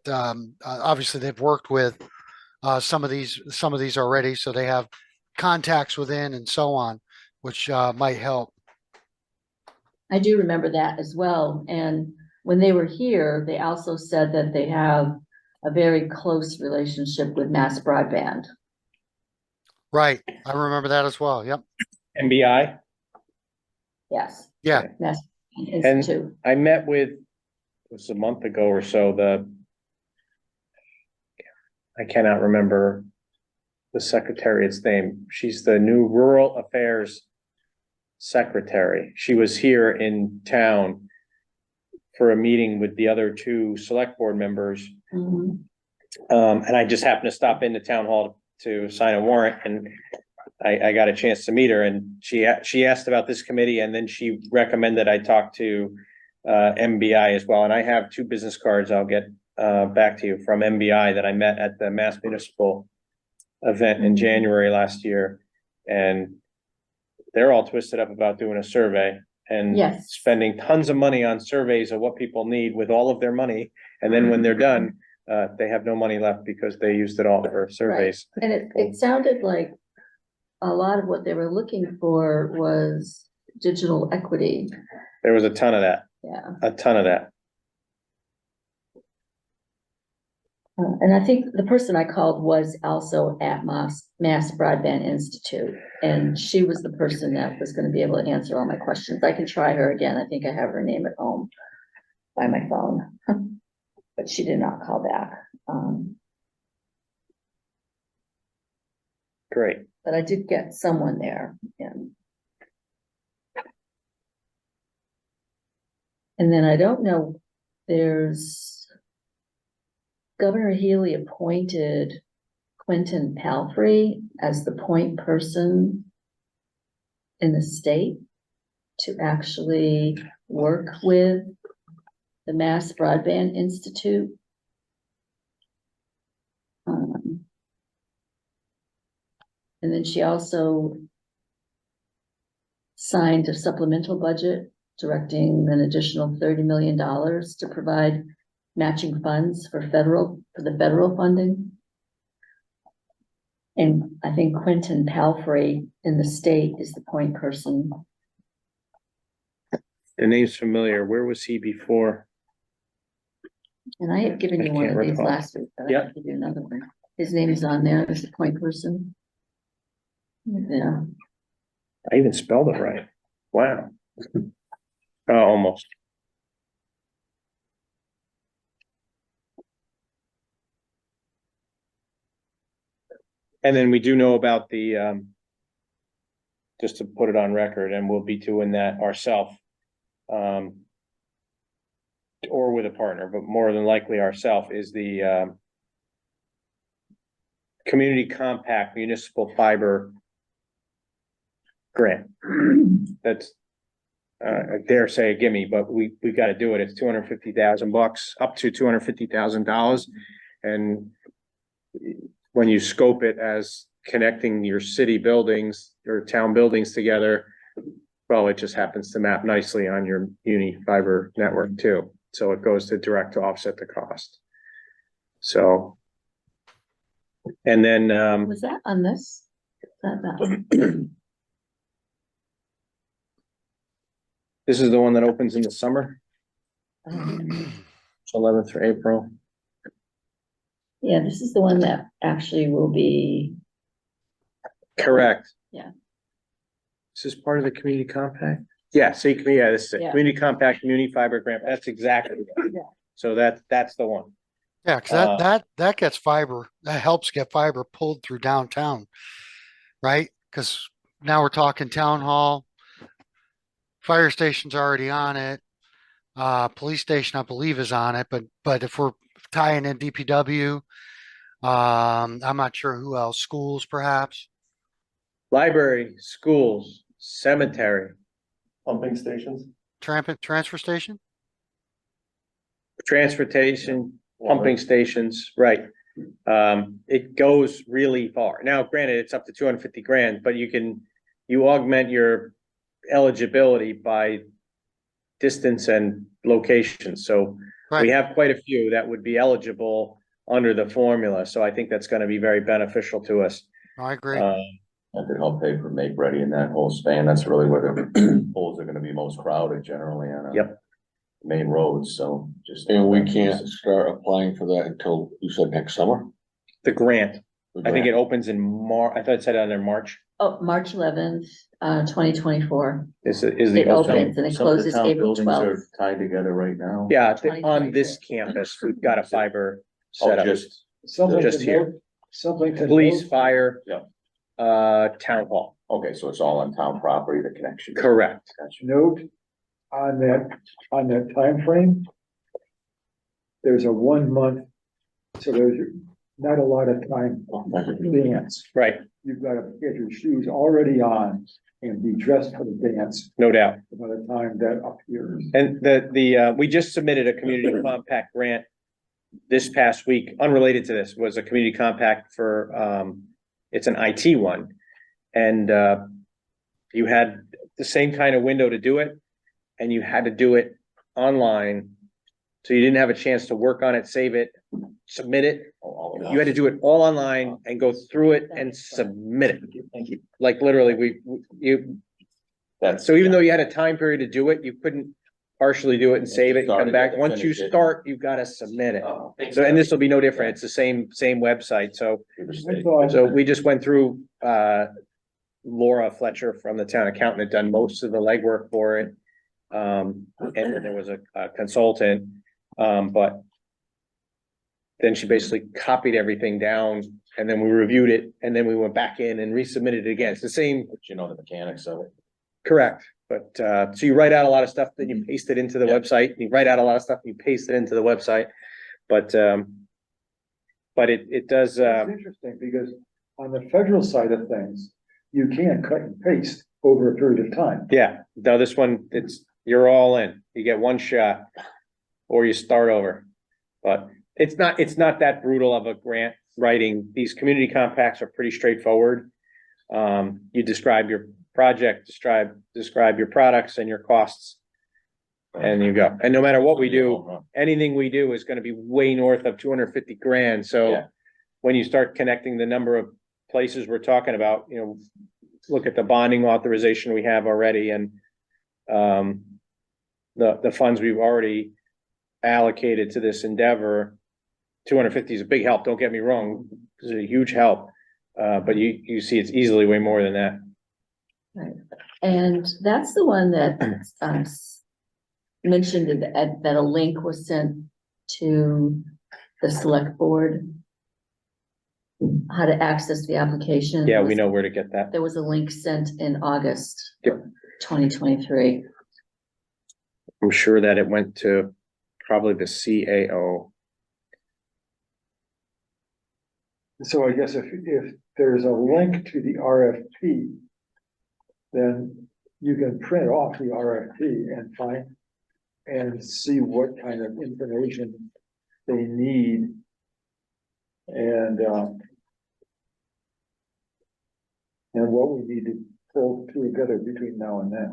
obviously they've worked with, some of these already, so they have contacts within and so on, which might help. I do remember that as well. And when they were here, they also said that they have a very close relationship with Mass Broadband. Right. I remember that as well. Yep. MBI? Yes. Yeah. Mass Institute. I met with, it was a month ago or so, I cannot remember the secretariat's name. She's the new Rural Affairs Secretary. She was here in town for a meeting with the other two select board members. Mhm. And I just happened to stop into town hall to sign a warrant, and I got a chance to meet her, and she asked about this committee, and then she recommended I talk to MBI as well. And I have 2 business cards I'll get back to you from MBI that I met at the Mass Municipal event in January last year. And they're all twisted up about doing a survey and Yes. spending tons of money on surveys of what people need with all of their money. And then when they're done, they have no money left because they used it all for surveys. And it sounded like a lot of what they were looking for was digital equity, There was a ton of that, yeah. a ton of that. And I think the person I called was also at Mass Broadband Institute, and she was the person that was gonna be able to answer all my questions. I can try her again. I think I have her name at home by my phone. But she did not call back. Great. But I did get someone there, and then I don't know, there's Governor Healy appointed Quentin Palfrey as the point person in the state to actually work with the Mass Broadband Institute. And then she also signed a supplemental budget directing an additional $30 million to provide matching funds for the federal funding. And I think Quentin Palfrey in the state is the point person. The name's familiar. Where was he before? And I had given I you one can't of these recall. last week, but I Yep. have to do another one. His name is on there as the point person. Yeah, I even spelled it right. Wow. Oh, almost. And then we do know about the, just to put it on record, and we'll be doing that ourselves. Or with a partner, but more than likely ourselves, is the, Community Compact Municipal Fiber Grant. That's, I dare say a gimme, but we gotta do it. It's $250,000, up to $250,000. And when you scope it as connecting your city buildings, your town buildings together, well, it just happens to map nicely on your uni fiber network too. So it goes to direct to offset the cost. So. And then, was that on this? That- this is the one that opens in the summer, um, 11th through April. Yeah, this is the one that actually will be, Correct. Yeah. This is part of the community compact? Yeah, see, this is it. Yeah. Community compact, community fiber grant. That's exactly. it. Yeah. So that's the one. Yeah, cause that gets fiber, that helps get fiber pulled through downtown, right? Cause now we're talking town hall. Fire station's already on it. Police station, I believe, is on it, but if we're tying in DPW, I'm not sure who else, schools perhaps. Library, schools, cemetery, Pumping stations. Transfer station? transportation, pumping stations, right? It goes really far. Now, granted, it's up to 250 grand, but you augment your eligibility by distance and location. So we Right. have quite a few that would be eligible under the formula. So I think that's gonna be very beneficial to us. I agree. That could help pay for make ready in that whole span. That's really where the poles are gonna be most crowded generally on. Yep. Main roads, so just. And we can't start applying for that until, you said, next summer? The grant, I think it opens in Mar, I thought it said on there March, oh, March 11th, 2024. is the. It opens and it closes April 12th. Tied together right now. Yeah, on this campus, we've got a fiber Oh, set up. just, Something Just to here. note, something to Police, note. fire. Yeah. Town hall, okay, so it's all on town property, the connection. correct. Gotcha. Note on that time frame. There's a 1 month, so there's not a lot of time to dance. Right, You've got to get your shoes already on and be dressed for the dance no doubt. by the time that appears. And we just submitted a community compact grant this past week, unrelated to this, was a community compact for, it's an IT one. And, you had the same kind of window to do it, and you had to do it online. So you didn't have a chance to work on it, save it, submit it. You had to do it all online and go through it and submit it. Thank you. Like literally, That's. So even though you had a time period to do it, you couldn't partially do it and save it and come Started back. it, Once you finished it. start, you've got to submit it. Oh, thanks. So, and this will be no different. It's the same website. So, I thought- so we just went through, Laura Fletcher from the town accountant had done most of the legwork for it. And then there was a consultant, but then she basically copied everything down and then we reviewed it and then we went back in and resubmitted it again. It's the same, But you know the mechanics of it. correct. But, so you write out a lot of stuff, then you paste it into the Yeah. website. You write out a lot of stuff, you paste it into the website. But it does, It's interesting because on the federal side of things, you can't cut and paste over a period of time. yeah, no, this one, you're all in. You get one shot. Or you start over. But it's not that brutal of a grant writing. These community compacts are pretty straightforward. You describe your project, describe your products and your costs. And you go. And no matter what we do, anything we do is gonna be way north of 250 grand. So Yeah. when you start connecting the number of places we're talking about, look at the bonding authorization we have already and the funds we've already allocated to this endeavor. 250 is a big help. Don't get me wrong. This is a huge help. But you see it's easily way more than that. Right, and that's the one that mentioned that a link was sent to the select board. How to access the application. Yeah, we know where to get that. There was a link sent in August. Yep. 2023. I'm sure that it went to probably the CAO. So I guess if there's a link to the RFP, then you can print off the RFP and find and see what kind of information they need. And what we need to pull together between now and then.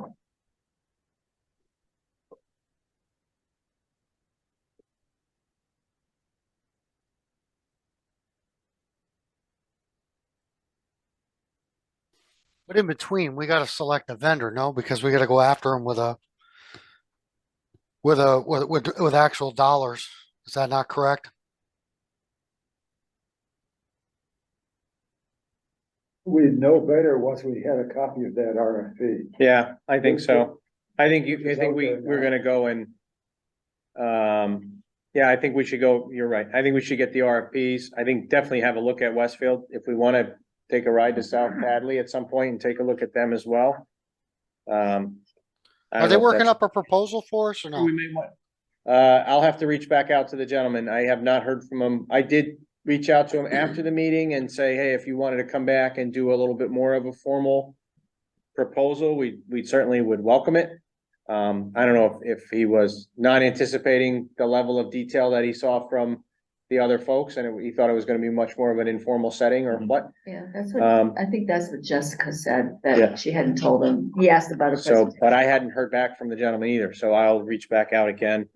But in between, we gotta select a vendor, no, because we gotta go after them with actual dollars. Is that not correct? We'd know better once we had a copy of that RFP. Yeah, I think so. I think It's out there we're now. gonna go and, yeah, I think we should go, you're right. I think we should get the RFPs. I think definitely have a look at Westfield if we wanna take a ride to South Hadley at some point and take a look at them as well. I Are don't they know if working that's- up a proposal for us or no? We may want- I'll have to reach back out to the gentleman. I have not heard from him. I did reach out to him after the meeting and say, hey, if you wanted to come back and do a little bit more of a formal proposal, we certainly would welcome it. I don't know if he was not anticipating the level of detail that he saw from the other folks and he thought it was gonna be much more of an informal setting or what. Yeah, that's what, Um, I think that's what Jessica said, Yeah. that she hadn't told him. He asked about a So, presentation. but I hadn't heard back from the gentleman either, so I'll reach back out again.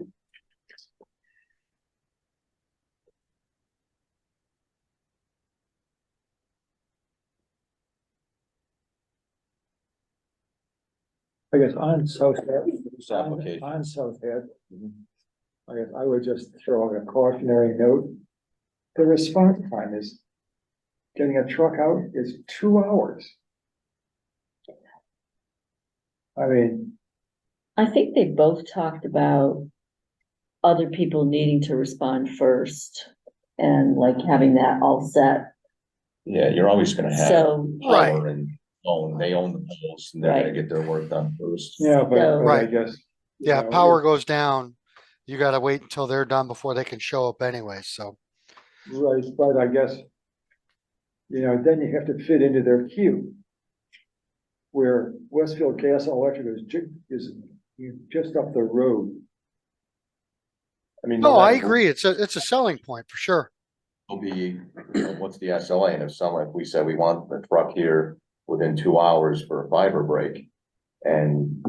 I guess on South Head. This application. On South Head. I guess I would just throw out a cautionary note. The response time is, getting a truck out is 2 hours. I mean, I think they both talked about other people needing to respond first and like having that all set. Yeah, you're always gonna have. So, Right. power and they own the poles and they're gonna Right. get their work done first. yeah, but I Right. guess. you Yeah, know, power goes down. You gotta wait until they're done before they can show up anyway, so. Right, but I guess. Then you have to fit into their queue. Where Westfield Gas and Electric is just up the road. I mean. No, I matter what- agree. It's a selling point for sure. Will be, what's the SLA? And if we said we want the truck here within 2 hours for a fiber break. And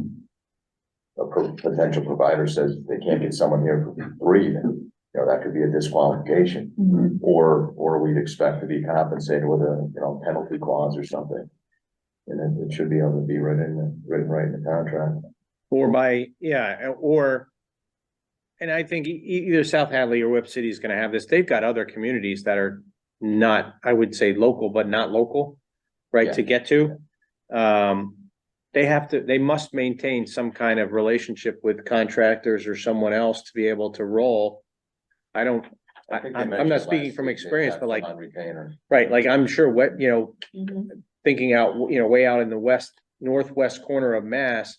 a potential provider says they can't get someone here for 3, then, that could be a disqualification. mhm. Or we'd expect to be compensated with a, penalty clause or something. And then it should be able to be written right in the contract. Or by, yeah, or. And I think either South Hadley or Whip City is gonna have this. They've got other communities that are not, I would say local, but not local, right, to get to. They must maintain some kind of relationship with contractors or someone else to be able to roll. I don't, I'm not speaking from experience, but like, Retainer. right, like I'm sure what, you know, Mhm. thinking out, you know, way out in the northwest corner of Mass.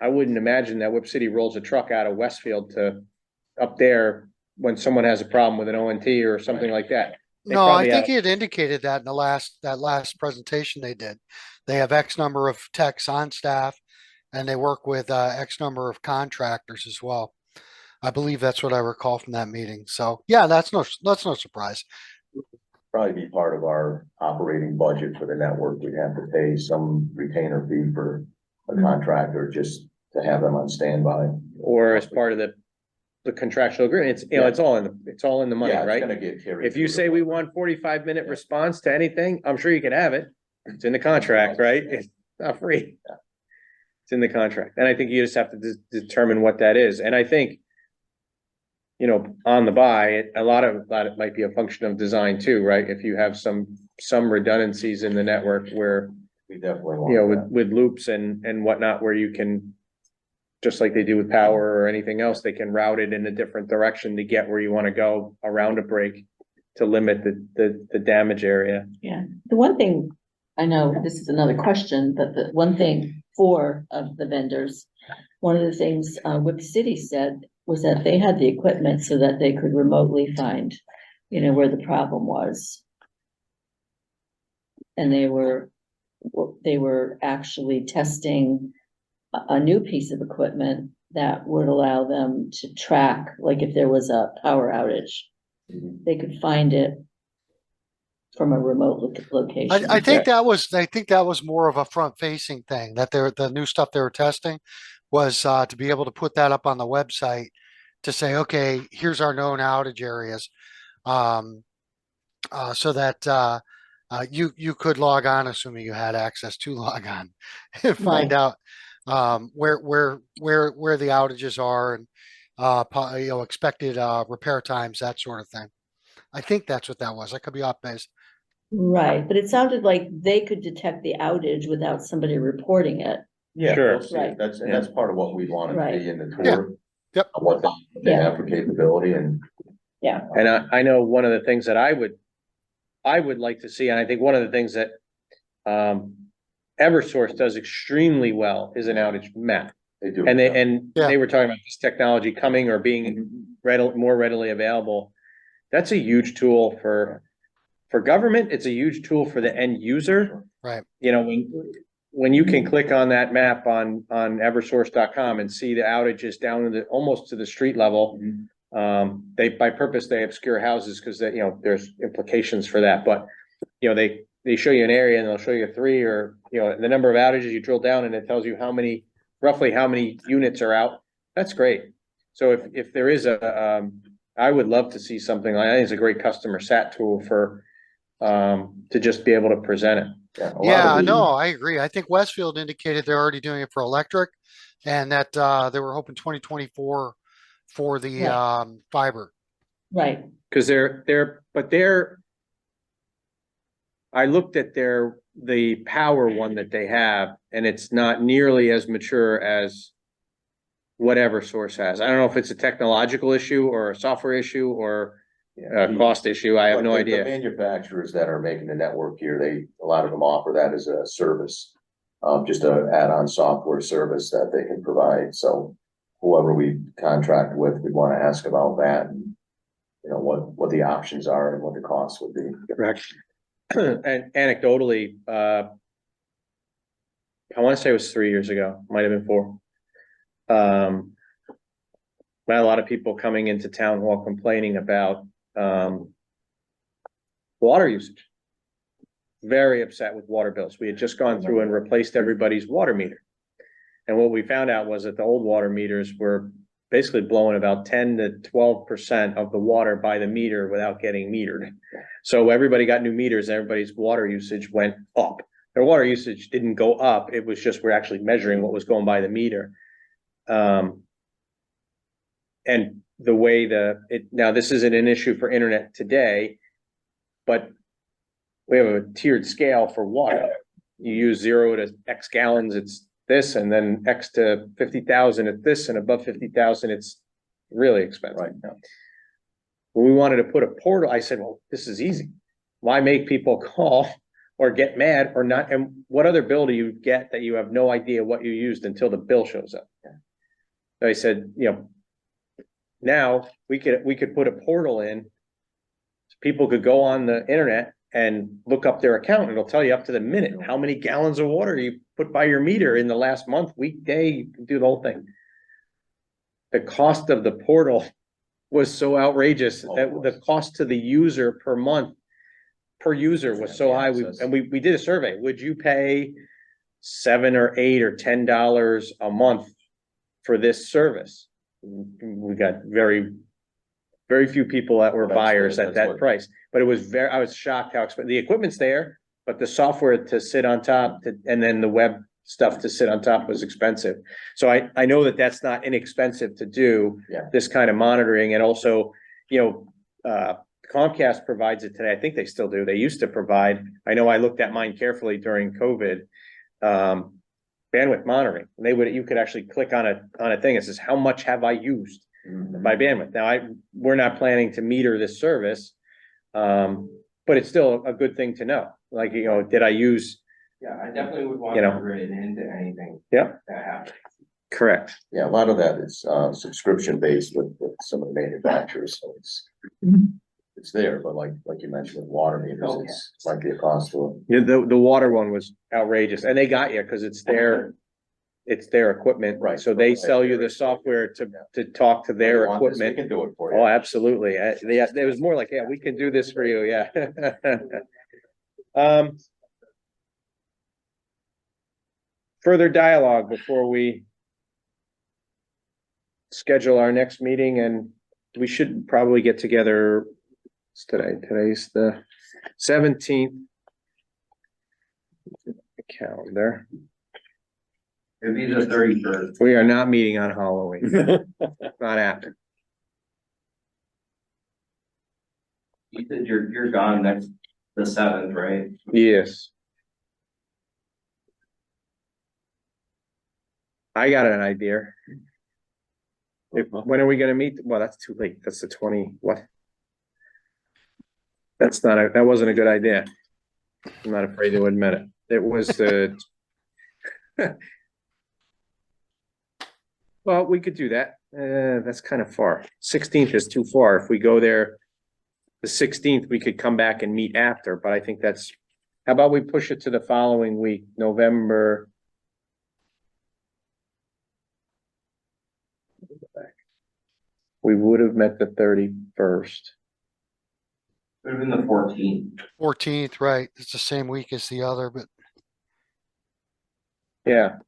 I wouldn't imagine that Whip City rolls a truck out of Westfield to up there when someone has a problem with an ONT or something like that. They No, I probably think have- he had indicated that in that last presentation they did. They have X number of techs on staff and they work with X number of contractors as well. I believe that's what I recall from that meeting. So yeah, that's no surprise. Probably be part of our operating budget for the network. We'd have to pay some retainer fee for a contractor just to have them on standby. Or as part of the contractual agreement, it's, you know, it's all in the money, Yeah, it's right? gonna get carried. If you through say the we budget. want 45-minute response to anything, I'm sure you can have it. It's in the contract, right? It's not free. It's in the contract. And I think you just have to determine what that is. And I think, you know, on the buy, a lot of it might be a function of design too, right? If you have some redundancies in the network where, We definitely you know, want that. with loops and whatnot, where you can, just like they do with power or anything else, they can route it in a different direction to get where you want to go around a break to limit the damage area. Yeah, the one thing, I know this is another question, but the one thing for of the vendors, one of the things Whip City said was that they had the equipment so that they could remotely find, you know, where the problem was. And they were actually testing a new piece of equipment that would allow them to track, like if there was a power outage, they could find it from a remote location. I think that was more of a front facing thing that the new stuff they were testing was to be able to put that up on the website to say, okay, here's our known outage areas. So that you could log on, assuming you had access to log on, and find out where the outages are and you know, expected repair times, that sort of thing. I think that's what that was. I could be off base. Right, but it sounded like they could detect the outage without somebody reporting it. Yeah, Sure. they'll see Right. it. That's part of what we want to Right. see in the Yeah. tour. Yep. What they Yeah. have for capability and. Yeah. And I know one of the things that I would like to see, and I think one of the things that Eversource does extremely well is an outage map. They do. And Yeah. they were talking about this technology coming or being more readily available. That's a huge tool for government. It's a huge tool for the end user. Right. You know, when you can click on that map on eversource.com and see the outages down to almost to the street level. They, by purpose, they obscure houses because you know, there's implications for that, but you know, they show you an area and they'll show you 3 or, you know, the number of outages. You drill down and it tells you roughly how many units are out. That's great. So if there is I would love to see something like, I think it's a great customer sat tool for, to just be able to present it. A lot Yeah, of no, I agree. I think Westfield indicated they're already doing it for electric and that they were hoping 2024 for the Right. fiber. Right, Cause I looked at the power one that they have, and it's not nearly as mature as what Eversource has. I don't know if it's a technological issue or a software issue or a cost issue. I have But no the idea. manufacturers that are making the network here, a lot of them offer that as a service. Just a add-on software service that they can provide. So whoever we contract with, we'd want to ask about that. And, you know, what the options are and what the costs would be. Correct. And anecdotally, I want to say it was 3 years ago, might have been 4. We had a lot of people coming into town hall complaining about water usage. Very upset with water bills. We had just gone through and replaced everybody's water meter. And what we found out was that the old water meters were basically blowing about 10 to 12% of the water by the meter without getting metered. So everybody got new meters, everybody's water usage went up. their water usage didn't go up. It was just, we're actually measuring what was going by the meter. And the way now this isn't an issue for internet today, but we have a tiered scale for water. You use 0 to X gallons, it's this, and then X to 50,000 at this, and above 50,000, it's really expensive. Right. When we wanted to put a portal, I said, well, this is easy. Why make people call or get mad or not? And what other bill do you get that you have no idea what you used until the bill shows up? So I said, now we could put a portal in. So people could go on the internet and look up their account, and it'll tell you up to the minute how many gallons of water you put by your meter in the last month, weekday, you can do the whole thing. The cost of the portal was so outrageous that the cost to the user per month, per user was so high. We did a survey. Would you pay $7 or $8 or $10 a month for this service? We got very few people that were buyers at that price, but it was I was shocked how expensive the equipment's there, but the software to sit on top and then the web stuff to sit on top was expensive. So I know that that's not inexpensive to do this kind of monitoring. And also, Comcast provides it today. I think they still do. They used to provide, I know I looked at mine carefully during COVID, bandwidth monitoring. And you could actually click on a thing that says, how much have I used by bandwidth? Now we're not planning to meter this service. But it's still a good thing to know. Like, did I use? Yeah, I definitely would want You know. to read into anything. Yeah. That happens. Correct. Yeah, a lot of that is subscription based with some of the manufacturers, so it's there, but like you mentioned with water meters, it's likely a cost to it. The water one was outrageous, and they got you because it's their equipment. Right. So they sell you the software to talk to their You want this, we equipment. can do it for you. Oh, absolutely. It was more like, yeah, we can do this for you. Yeah. Further dialogue before we schedule our next meeting, and we should probably get together. It's today. Today's the 17th. Calendar. It'd be the 31st. We are not meeting on Halloween. Not happening. You said you're gone the 7th, right? Yes. I got an idea. When are we gonna meet? Well, that's too late. That's the 20, what? That wasn't a good idea. I'm not afraid to admit it. It was the. Well, we could do that. That's kind of far. 16th is too far. If we go there, the 16th, we could come back and meet after, but I think how about we push it to the following week, November? We would have met the 31st. Would have been the 14th. 14th, right? It's the same week as the other, but Yeah.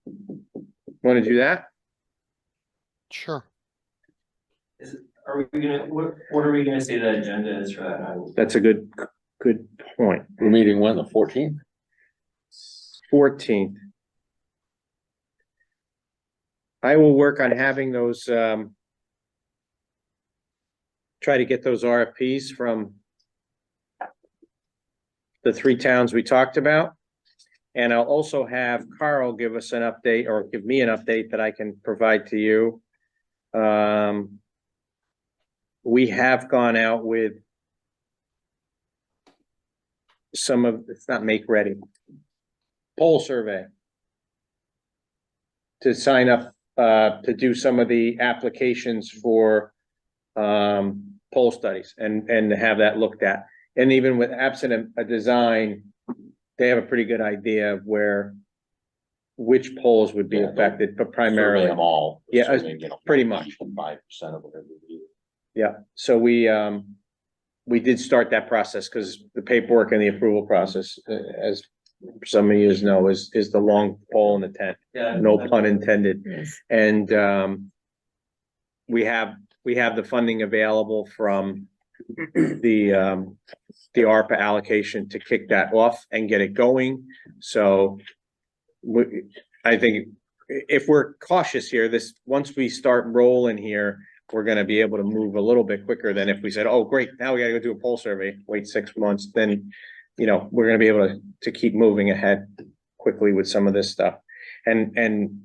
Want to do that? sure. Are we gonna, what are we gonna say the agenda is for that night? That's a good point. We're meeting when, the 14th? 14th. I will work on having those, try to get those RFPs from the 3 towns we talked about. And I'll also have Carl give us an update, or give me an update that I can provide to you. We have gone out with it's not make ready, poll survey to sign up, to do some of the applications for poll studies and have that looked at. And even with absent a design, they have a pretty good idea of which polls would be Yeah, affected, but Survey primarily. them all. Yeah, assuming, pretty much. 5% of whatever we do. Yeah, so we did start that process because the paperwork and the approval process, as some of you know, is the long pole in the tent, Yeah. no pun intended. Yes. And we have the funding available from the ARPA allocation to kick that off and get it going. So I think if we're cautious here, once we start rolling here, we're gonna be able to move a little bit quicker than if we said, oh, great, now we gotta go do a poll survey, wait 6 months, then, we're gonna be able to keep moving ahead quickly with some of this stuff. And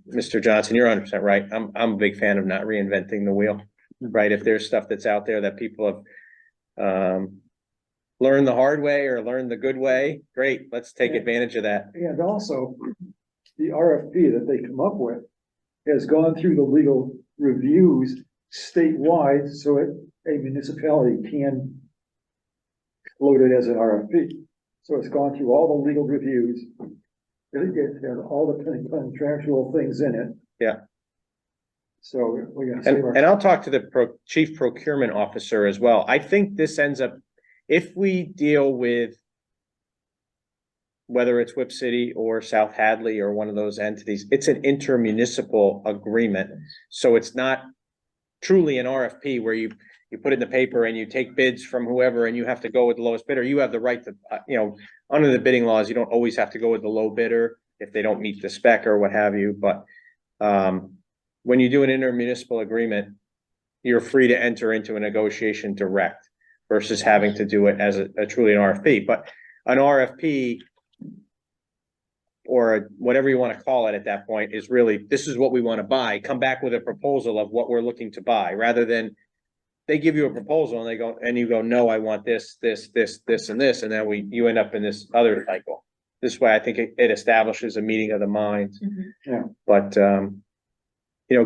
Mr. Johnson, you're 100% right. I'm a big fan of not reinventing the wheel, right? If there's stuff that's out there that people have learned the hard way or learned the good way, great, let's take advantage of that. And also, the RFP that they come up with has gone through the legal reviews statewide, so a municipality can float it as an RFP. So it's gone through all the legal reviews. It has all the contractual things in it. Yeah. So we're gonna save And I'll talk to the chief procurement officer as well. I think this ends up, if we deal with whether it's Whip City or South Hadley or one of those entities, it's an intermunicipal agreement. So it's not truly an RFP where you put it in the paper and you take bids from whoever and you have to go with the lowest bidder. You have the right to, under the bidding laws, you don't always have to go with the low bidder if they don't meet the spec or what have you. But when you do an intermunicipal agreement, you're free to enter into a negotiation direct versus having to do it as a truly an RFP. But an RFP, or whatever you want to call it at that point, is really, this is what we want to buy. Come back with a proposal of what we're looking to buy, rather than they give you a proposal and you go, no, I want this, and this, and then you end up in this other cycle. This way, I think it establishes a meeting of the minds. Yeah. But,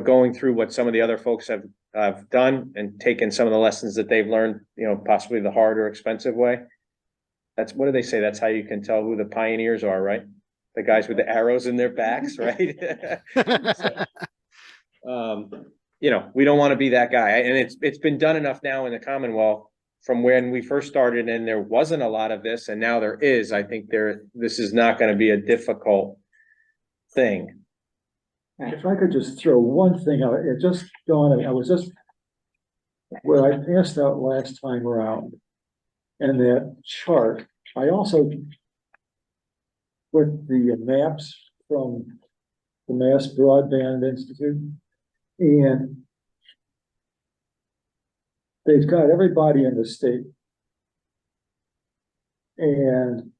going through what some of the other folks have done and taken some of the lessons that they've learned, possibly the hard or expensive way. What do they say? That's how you can tell who the pioneers are, right? The guys with the arrows in their backs, right? We don't want to be that guy. And it's been done enough now in the Commonwealth from when we first started, and there wasn't a lot of this, and now there is. I think this is not going to be a difficult thing. If I could just throw one thing out, it just dawned on me, what I passed out last time around, and that chart, I also put the maps from the Mass Broadband Institute, and they've got everybody in the state. And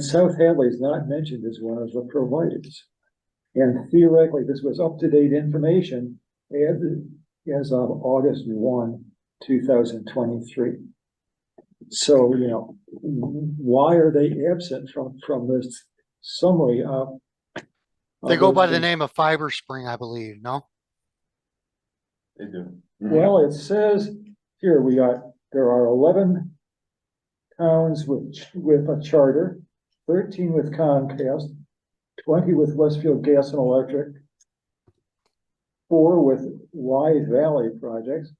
South Hadley is not mentioned as one of the providers. And theoretically, this was up-to-date information as of August 1, 2023. So, why are they absent from this summary of? They go by the name of Fiber Spring, I believe, no? They do. Well, it says here, there are 11 towns with a charter, 13 with Comcast, 20 with Westfield Gas and Electric, 4 with Wide Valley Projects,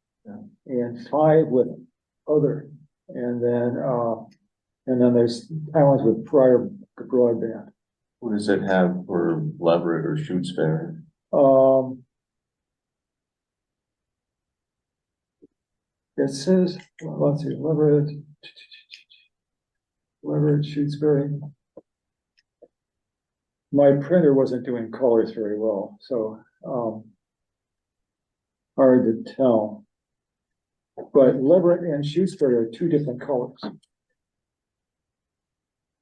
and 5 with other. And then there's towns with prior broadband. What does it have for Leverett or Shutesbury? It says, well, let's see, Leverett, Shutesbury. My printer wasn't doing colors very well, so hard to tell. But Leverett and Shutesbury are 2 different colors.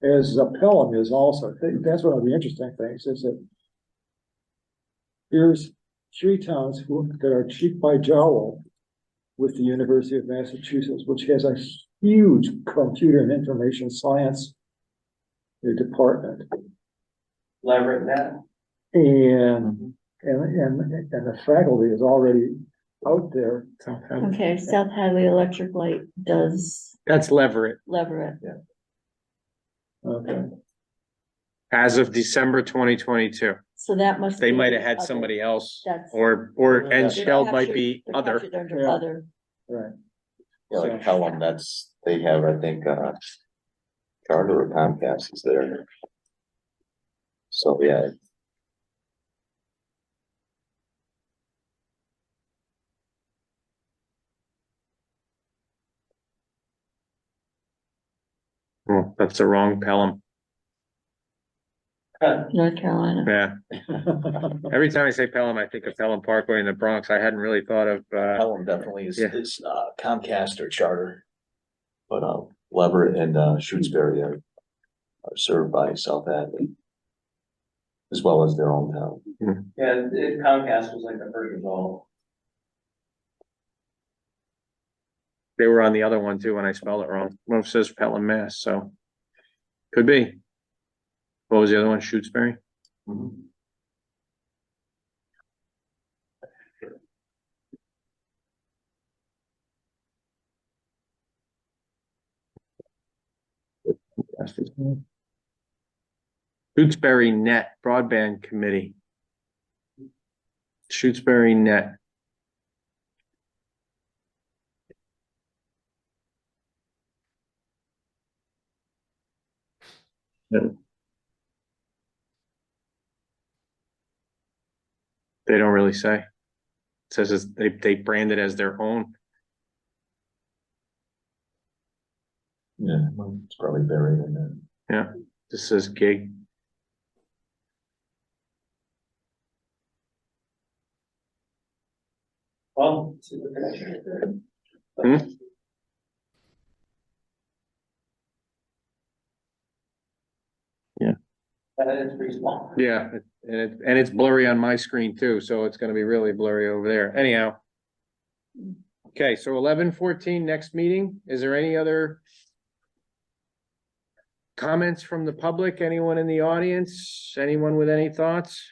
As Pelham is also. That's one of the interesting things, is that here's 3 towns that are cheek by jowl with the University of Massachusetts, which has a huge computer and information science department. Leverett that. And the faculty is already out there. Okay, South Hadley Electric Light does That's Leverett. Leverett. Okay. As of December 2022. So that must. They be might have had other. somebody else, That's. and they're Shell might captured- be they're other. captured under Yeah. other. Right. Yeah, like Pelham, they have, I think, Charter or Comcast is there. So, yeah. Oh, that's the wrong Pelham. North Carolina. Yeah. Every time I say Pelham, I think of Pelham Parkway in the Bronx. I hadn't really thought of, Pelham definitely Yeah. is Comcast or Charter. But Leverett and Shutesbury are served by South Hadley. As well as their own town. Yeah, Comcast was like the first result. they were on the other one too when I spelled it wrong. Well, it says Pelham, Mass, so. Could be. What was the other one? Shutesbury? Shutesbury Net Broadband Committee. Shutesbury Net. They don't really say. It says they brand it as their own. Yeah, well, it's probably buried in there. Yeah, this says gig. Well, see the connection is there. Hmm? That is pretty small. Yeah, and it's blurry on my screen too, so it's gonna be really blurry over there. Anyhow. Okay, so 11:14 next meeting. Is there any other comments from the public? Anyone in the audience? Anyone with any thoughts?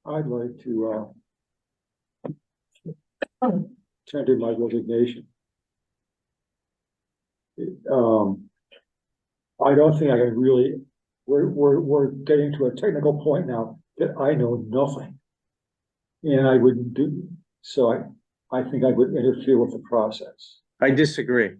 I'd like to, tender my resignation. I don't think I can really, we're getting to a technical point now that I know nothing. And I wouldn't do, so I think I would interfere with the process. I disagree.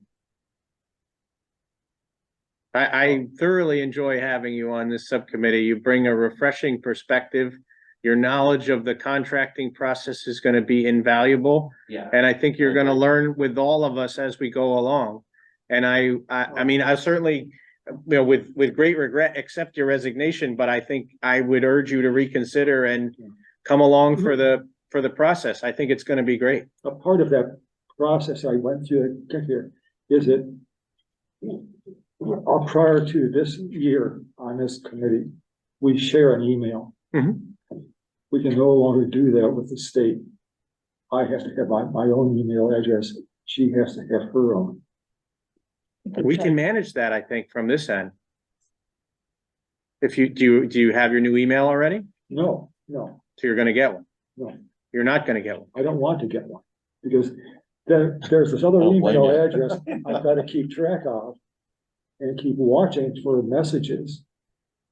I thoroughly enjoy having you on this subcommittee. You bring a refreshing perspective. Your knowledge of the contracting process is gonna be invaluable. Yeah. And I think you're gonna learn with all of us as we go along. And I mean, I certainly, with great regret, accept your resignation, but I think I would urge you to reconsider and come along for the process. I think it's gonna be great. A part of that process I went through to get here is that prior to this year on this committee, we share an email. Mhm. We can no longer do that with the state. I have to have my own email address. She has to have her own. We can manage that, I think, from this end. If do you have your new email already? No, So you're gonna get one? no, You're not gonna get one? I don't want to get one because there's this other Don't blame email you. address I've got to keep track of and keep watching for messages.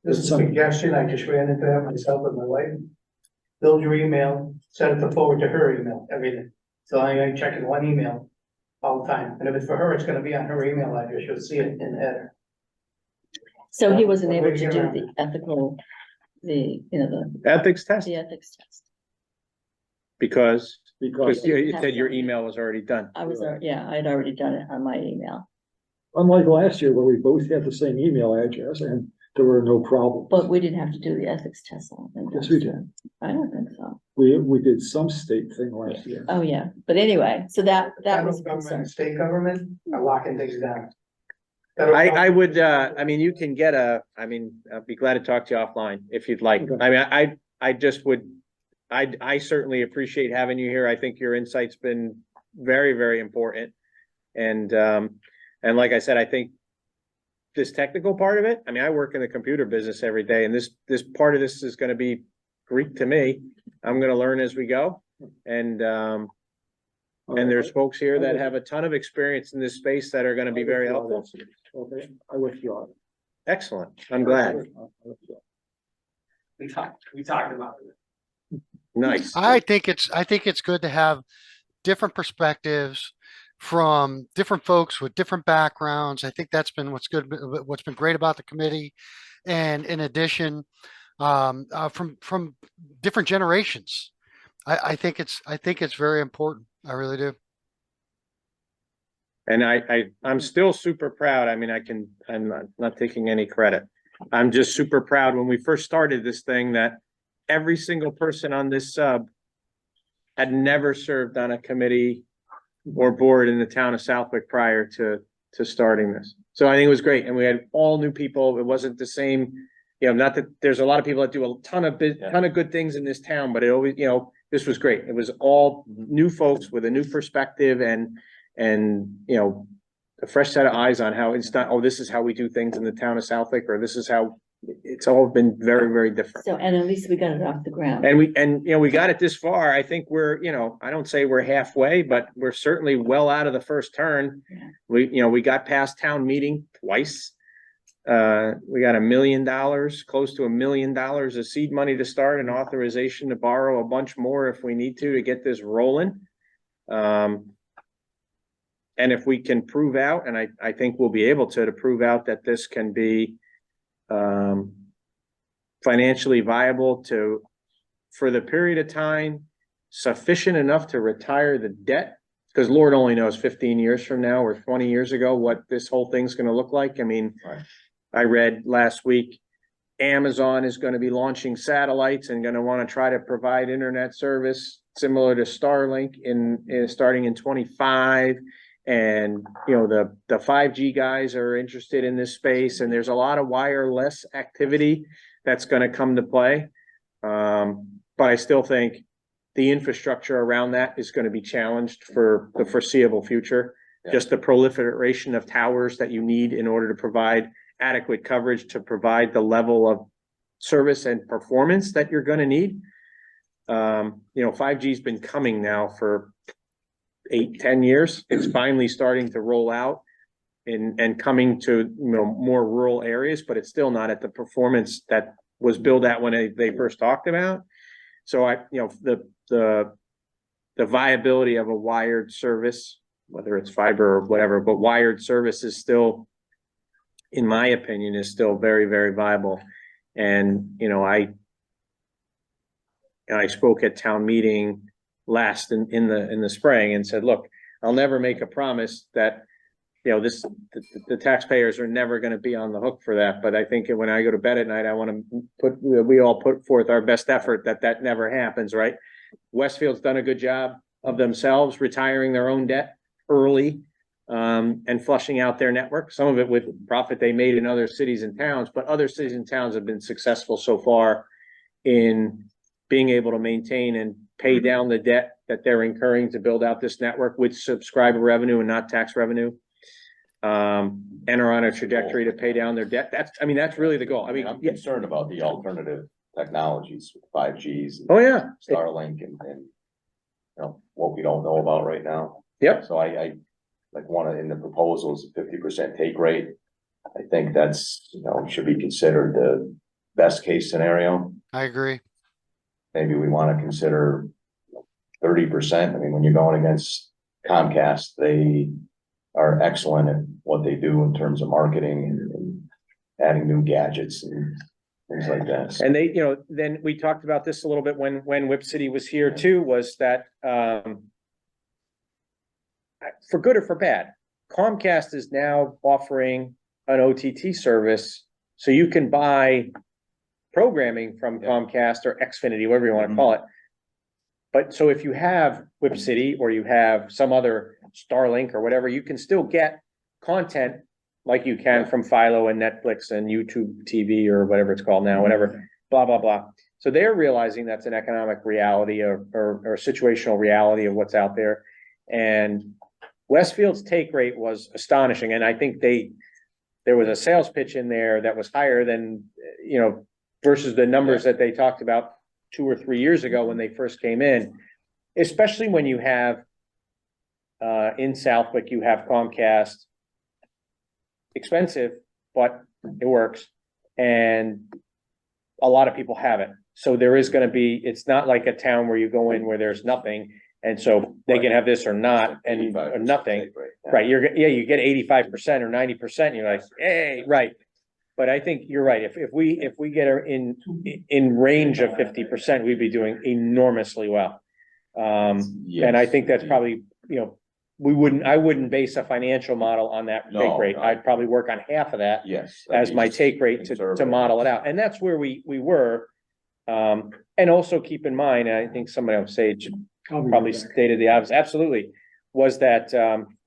This is a suggestion, I just ran into that myself with my wife. Build your email, set it to forward to her email, everything. So I'm checking one email all the time, and if it's for her, it's gonna be on her email address, you'll see it in the header. So he wasn't able to do the ethical, the Ethics test? the ethics test. Because Because you said your email was already done. I was, yeah, I'd already done it on my email, unlike last year where we both had the same email address and there were no problems. but we didn't have to do the ethics test. I don't think. Yes, we did. I don't think so. We did some state thing last year. Oh, yeah, but anyway, so that was Federal a government concern. and state government are locking things down. I would, I mean, you can get I'd be glad to talk to you offline if you'd like. Okay. I mean, I just would, I certainly appreciate having you here. I think your insight's been very, very important. And like I said, I think this technical part of it, I mean, I work in the computer business every day and this part of this is gonna be Greek to me. I'm gonna learn as we go. And there's folks here that have a ton of experience in this space that are gonna be very helpful. Okay, I withdraw. Excellent. I'm glad. We talked about it. Nice. I think it's good to have different perspectives from different folks with different backgrounds. I think that's been what's been great about the committee. And in addition, from different generations. I think it's very important. I really do. And I'm still super proud. I mean, I'm not taking any credit. I'm just super proud when we first started this thing that every single person on this sub had never served on a committee or board in the town of Southwick prior to starting this. So I think it was great. And we had all new people. It wasn't the same, you know, not that there's a lot of people that do a ton of good things in this town, but it always, you know, this was great. It was all new folks with a new perspective and, you know, a fresh set of eyes on how it's not, oh, this is how we do things in the town of Southwick, or this is how it's all been very, very different. So, and at least we got it off the ground. And you know, we got it this far. I think we're, you know, I don't say we're halfway, but we're certainly well out of the first turn. Yeah. We got past town meeting twice. We got $1 million, close to $1 million of seed money to start, and authorization to borrow a bunch more if we need to get this rolling. And if we can prove out, and I think we'll be able to prove out that this can be financially viable for the period of time sufficient enough to retire the debt, because Lord only knows 15 years from now or 20 years ago what this whole thing's going to look like. I mean, Right. I read last week Amazon is going to be launching satellites and going to want to try to provide internet service similar to Starlink starting in 25. And, you know, the 5G guys are interested in this space, and there's a lot of wireless activity that's going to come to play. But I still think the infrastructure around that is going to be challenged for the foreseeable future. Yeah. Just the proliferation of towers that you need in order to provide adequate coverage to provide the level of service and performance that you're going to need. You know, 5G has been coming now for 8-10 years. It's finally starting to roll out and coming to, you know, more rural areas, but it's still not at the performance that was billed at when they first talked about. So you know, the viability of a wired service, whether it's fiber or whatever, but wired service is still, in my opinion, is still very, very viable. And, you know, I spoke at town meeting last in the spring and said, look, I'll never make a promise that, you know, the taxpayers are never going to be on the hook for that. But I think when I go to bed at night, I want to we all put forth our best effort that never happens, right? Westfield's done a good job of themselves retiring their own debt early, and flushing out their network, some of it with profit they made in other cities and towns, but other cities and towns have been successful so far in being able to maintain and pay down the debt that they're incurring to build out this network with subscriber revenue and not tax revenue. And are on a trajectory to pay down their debt. That's really the goal. I mean, I'm yeah. concerned about the alternative technologies, 5Gs. Oh, yeah. Starlink and you know, what we don't know about right now. Yep. So I like in the proposals, 50% take rate. I think that's, you know, should be considered the best case scenario. I agree. Maybe we want to consider 30%. I mean, when you're going against Comcast, they are excellent at what they do in terms of marketing and adding new gadgets and things like that. And they, you know, then we talked about this a little bit when Whip City was here too, was that, for good or for bad, Comcast is now offering an OTT service, so you can buy programming from Comcast or Xfinity, whatever you want to call it. But so if you have Whip City or you have some other Starlink or whatever, you can still get content like you can from Philo and Netflix and YouTube TV or whatever it's called now, whatever, blah, blah, blah. So they're realizing that's an economic reality or situational reality of what's out there. And Westfield's take rate was astonishing. And I think there was a sales pitch in there that was higher than, you know, versus the numbers that they talked about 2 or 3 years ago when they first came in, especially when you have, in Southwick, you have Comcast, expensive, but it works. And a lot of people have it. So there is going to be, it's not like a town where you go in where there's nothing. And so they can have this or not, and or nothing, right? You get 85% or 90%. You're like, hey, right. But I think you're right. If we get her in range of 50%, we'd be doing enormously well. And I think that's probably, you know, I wouldn't base a financial model on that take No, rate. no. I'd probably work on half of that Yes. as my take rate to conservative. model it out. And that's where we were. And also keep in mind, and I think somebody on stage I'll be probably right back. stated the obvious, absolutely, was that,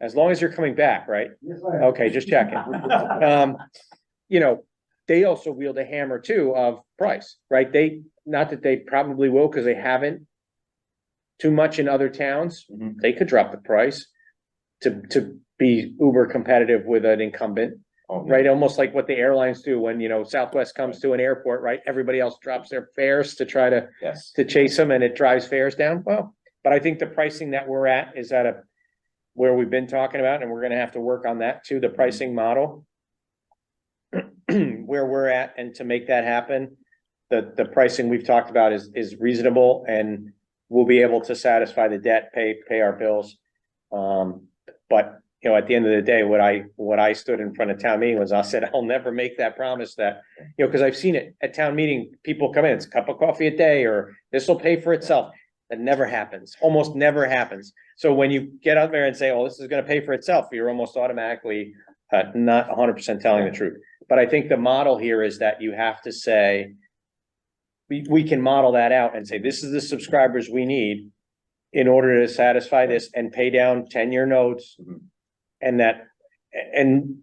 as long as you're coming back, right? Yes, I am. Okay, just checking. You know, they also wield a hammer too of price, right? Not that they probably will, because they haven't too much in other towns. Mhm. They could drop the price to be uber competitive with an incumbent, Oh, yeah. right? Almost like what the airlines do when, Southwest comes to an airport, right? Everybody else drops their fares to try to Yes. chase them, and it drives fares down. Well, but I think the pricing that we're at is at where we've been talking about, and we're gonna have to work on that too, the pricing model. Where we're at, and to make that happen, the pricing we've talked about is reasonable, and we'll be able to satisfy the debt, pay our bills. But, at the end of the day, what I stood in front of town meeting was, I said, I'll never make that promise that, because I've seen it at town meeting, people come in, it's a cup of coffee a day, or this will pay for itself. That never happens, almost never happens. So when you get out there and say, oh, this is gonna pay for itself, you're almost automatically not 100% telling the truth. But I think the model here is that you have to say, we can model that out and say, this is the subscribers we need in order to satisfy this and pay down 10-year notes. Mhm. And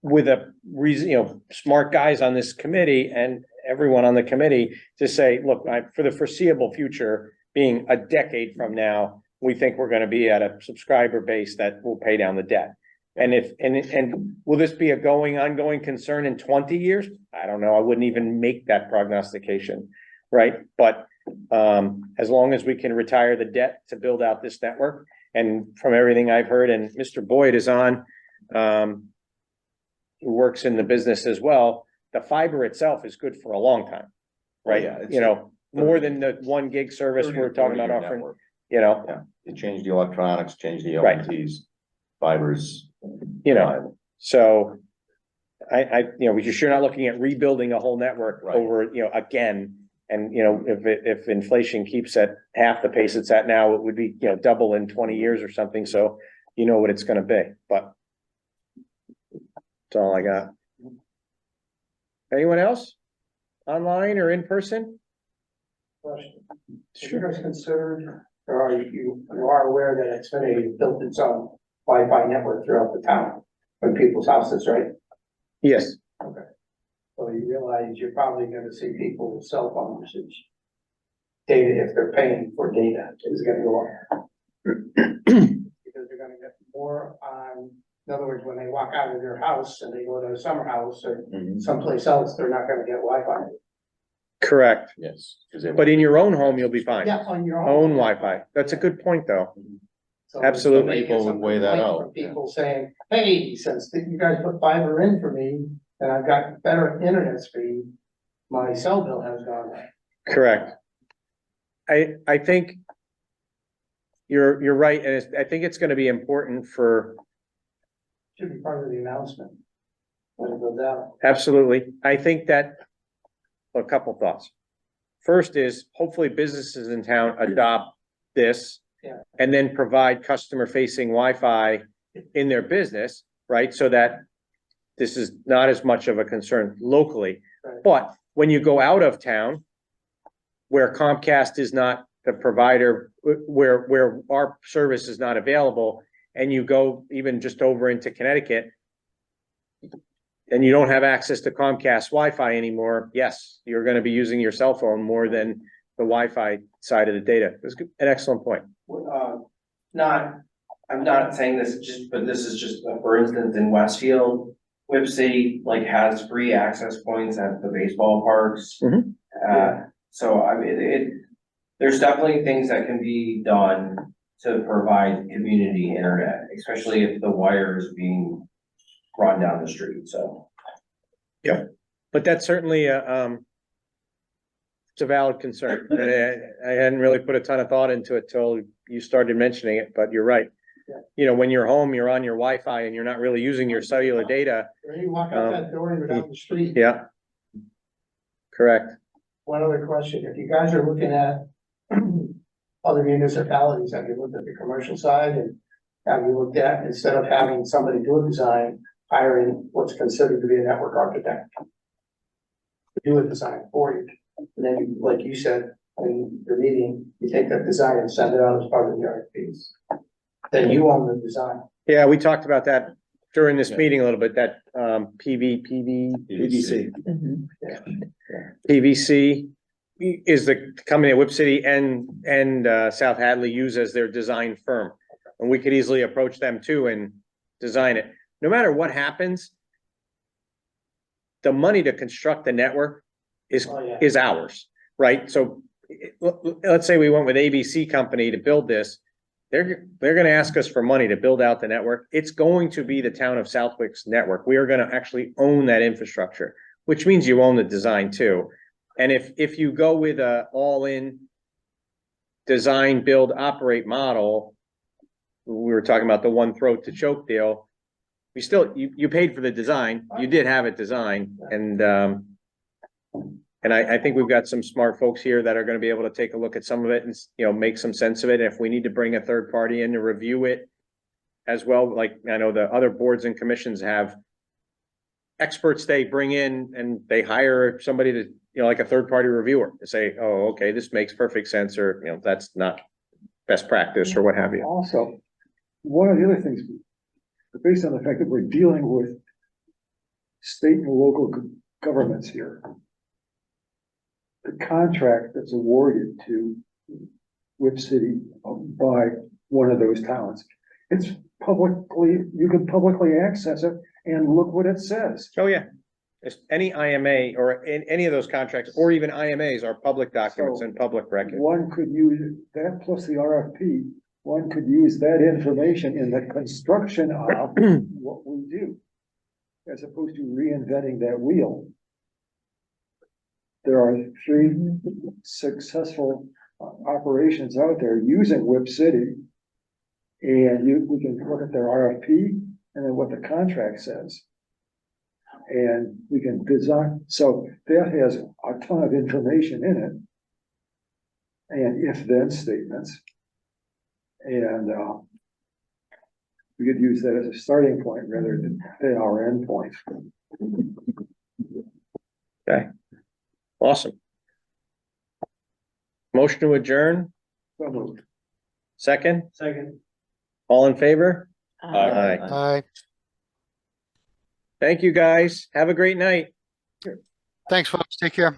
with a reason, smart guys on this committee and everyone on the committee to say, look, for the foreseeable future, being a decade from now, we think we're gonna be at a subscriber base that will pay down the debt. And will this be ongoing concern in 20 years? I don't know. I wouldn't even make that prognostication, right? But as long as we can retire the debt to build out this network, and from everything I've heard, and Mr. Boyd is on, who works in the business as well, the fiber itself is good for a long time, right? Yeah, it's More than the 1 gig service 30 we're or talking 40 about year offering, network. yeah. They change the electronics, change the Right. LTs, fibers. So we're sure not looking at rebuilding a whole network Right. over, again. And, if inflation keeps at half the pace it's at now, it would be, double in 20 years or something. So you know what it's gonna be, but that's all I got. Anyone else? Online or in person? Question. Have you guys considered, or you are aware that it's built its own Wi-Fi network throughout the town, for people's houses, right? Yes. So you realize you're probably gonna see people with cell phone usage. Data, if they're paying for data, is gonna go up. Because they're gonna get more on, in other words, when they walk out of their house and they go to a summer house or Mhm. someplace else, they're not gonna get Wi-Fi. Correct. Yes. 'Cause they But in your own home, you'll be fine. Yeah, on your Own Wi-Fi. That's a good point, though. So Absolutely. they get People would some weigh that complaints out, from People saying, hey, since you guys put fiber in for me, and I've got better internet speed, my cell bill has gone up. Correct. I think you're right, and I think it's gonna be important for, Should be part of the announcement when it goes out. absolutely. I think that, a couple thoughts. First is, hopefully businesses in town adopt this. Yeah. And then provide customer facing Wi-Fi in their business, right? So that this is not as much of a concern locally. Right. But when you go out of town, where Comcast is not the provider, where our service is not available, and you go even just over into Connecticut, and you don't have access to Comcast Wi-Fi anymore, yes, you're gonna be using your cell phone more than the Wi-Fi side of the data. It's an excellent point. I'm not saying this but this is just, for instance, in Westfield, Whip City has free access points at the baseball parks. Mhm. So I mean, there's definitely things that can be done to provide community internet, especially if the wire is being run down the street, so. But that's certainly it's a valid concern. And I hadn't really put a ton of thought into it till you started mentioning it, but you're right. Yeah. When you're home, you're on your Wi-Fi and you're not really using your cellular data. When you walk out that door and you're down the street. Yeah. Correct. One other question, if you guys are looking at other municipalities, have you looked at the commercial side and have you looked at, instead of having somebody do a design, hiring what's considered to be a network architect. To do a design for you, and then, like you said, in the meeting, you take that design and send it out as part of the RFPs. Then you own the design. Yeah, we talked about that during this Yeah. meeting a little bit, that, PVC. Mhm. PVC is the company that Whip City and South Hadley use as their design firm. And we could easily approach them too and design it. No matter what happens, the money to construct the network is Oh, yeah. is ours, right? So let's say we went with ABC company to build this. They're gonna ask us for money to build out the network. It's going to be the town of Southwick's network. We are gonna actually own that infrastructure, which means you own the design too. And if you go with a all-in design, build, operate model, we were talking about the one throat to choke deal. We still, you paid for the design, you did have it designed, and I think we've got some smart folks here that are gonna be able to take a look at some of it and, you know, make some sense of it. If we need to bring a third party in to review it as well, like I know the other boards and commissions have experts they bring in and they hire somebody to, you know, like a third party reviewer to say, oh, okay, this makes perfect sense, or, you know, that's not best practice or what have you. Also, one of the other things, based on the fact that we're dealing with state and local governments here, the contract that's awarded to Whip City by one of those towns, it's publicly, you can publicly access it and look what it says. Oh, yeah. It's any IMA or in any of those contracts, or even IMAs are public documents and public record. One could use that plus the RFP, one could use that information in the construction of what we do, as opposed to reinventing that wheel. There are 3 successful operations out there using Whip City. And we can look at their RFP and then what the contract says. And we can design, so that has a ton of information in it. And if-then statements. And we could use that as a starting point rather than our end point. Okay. Awesome. Motion to adjourn, So moved. second, Second. all in favor? Aye. Aye. Thank you, guys. Have a great night. Thanks, folks. Take care.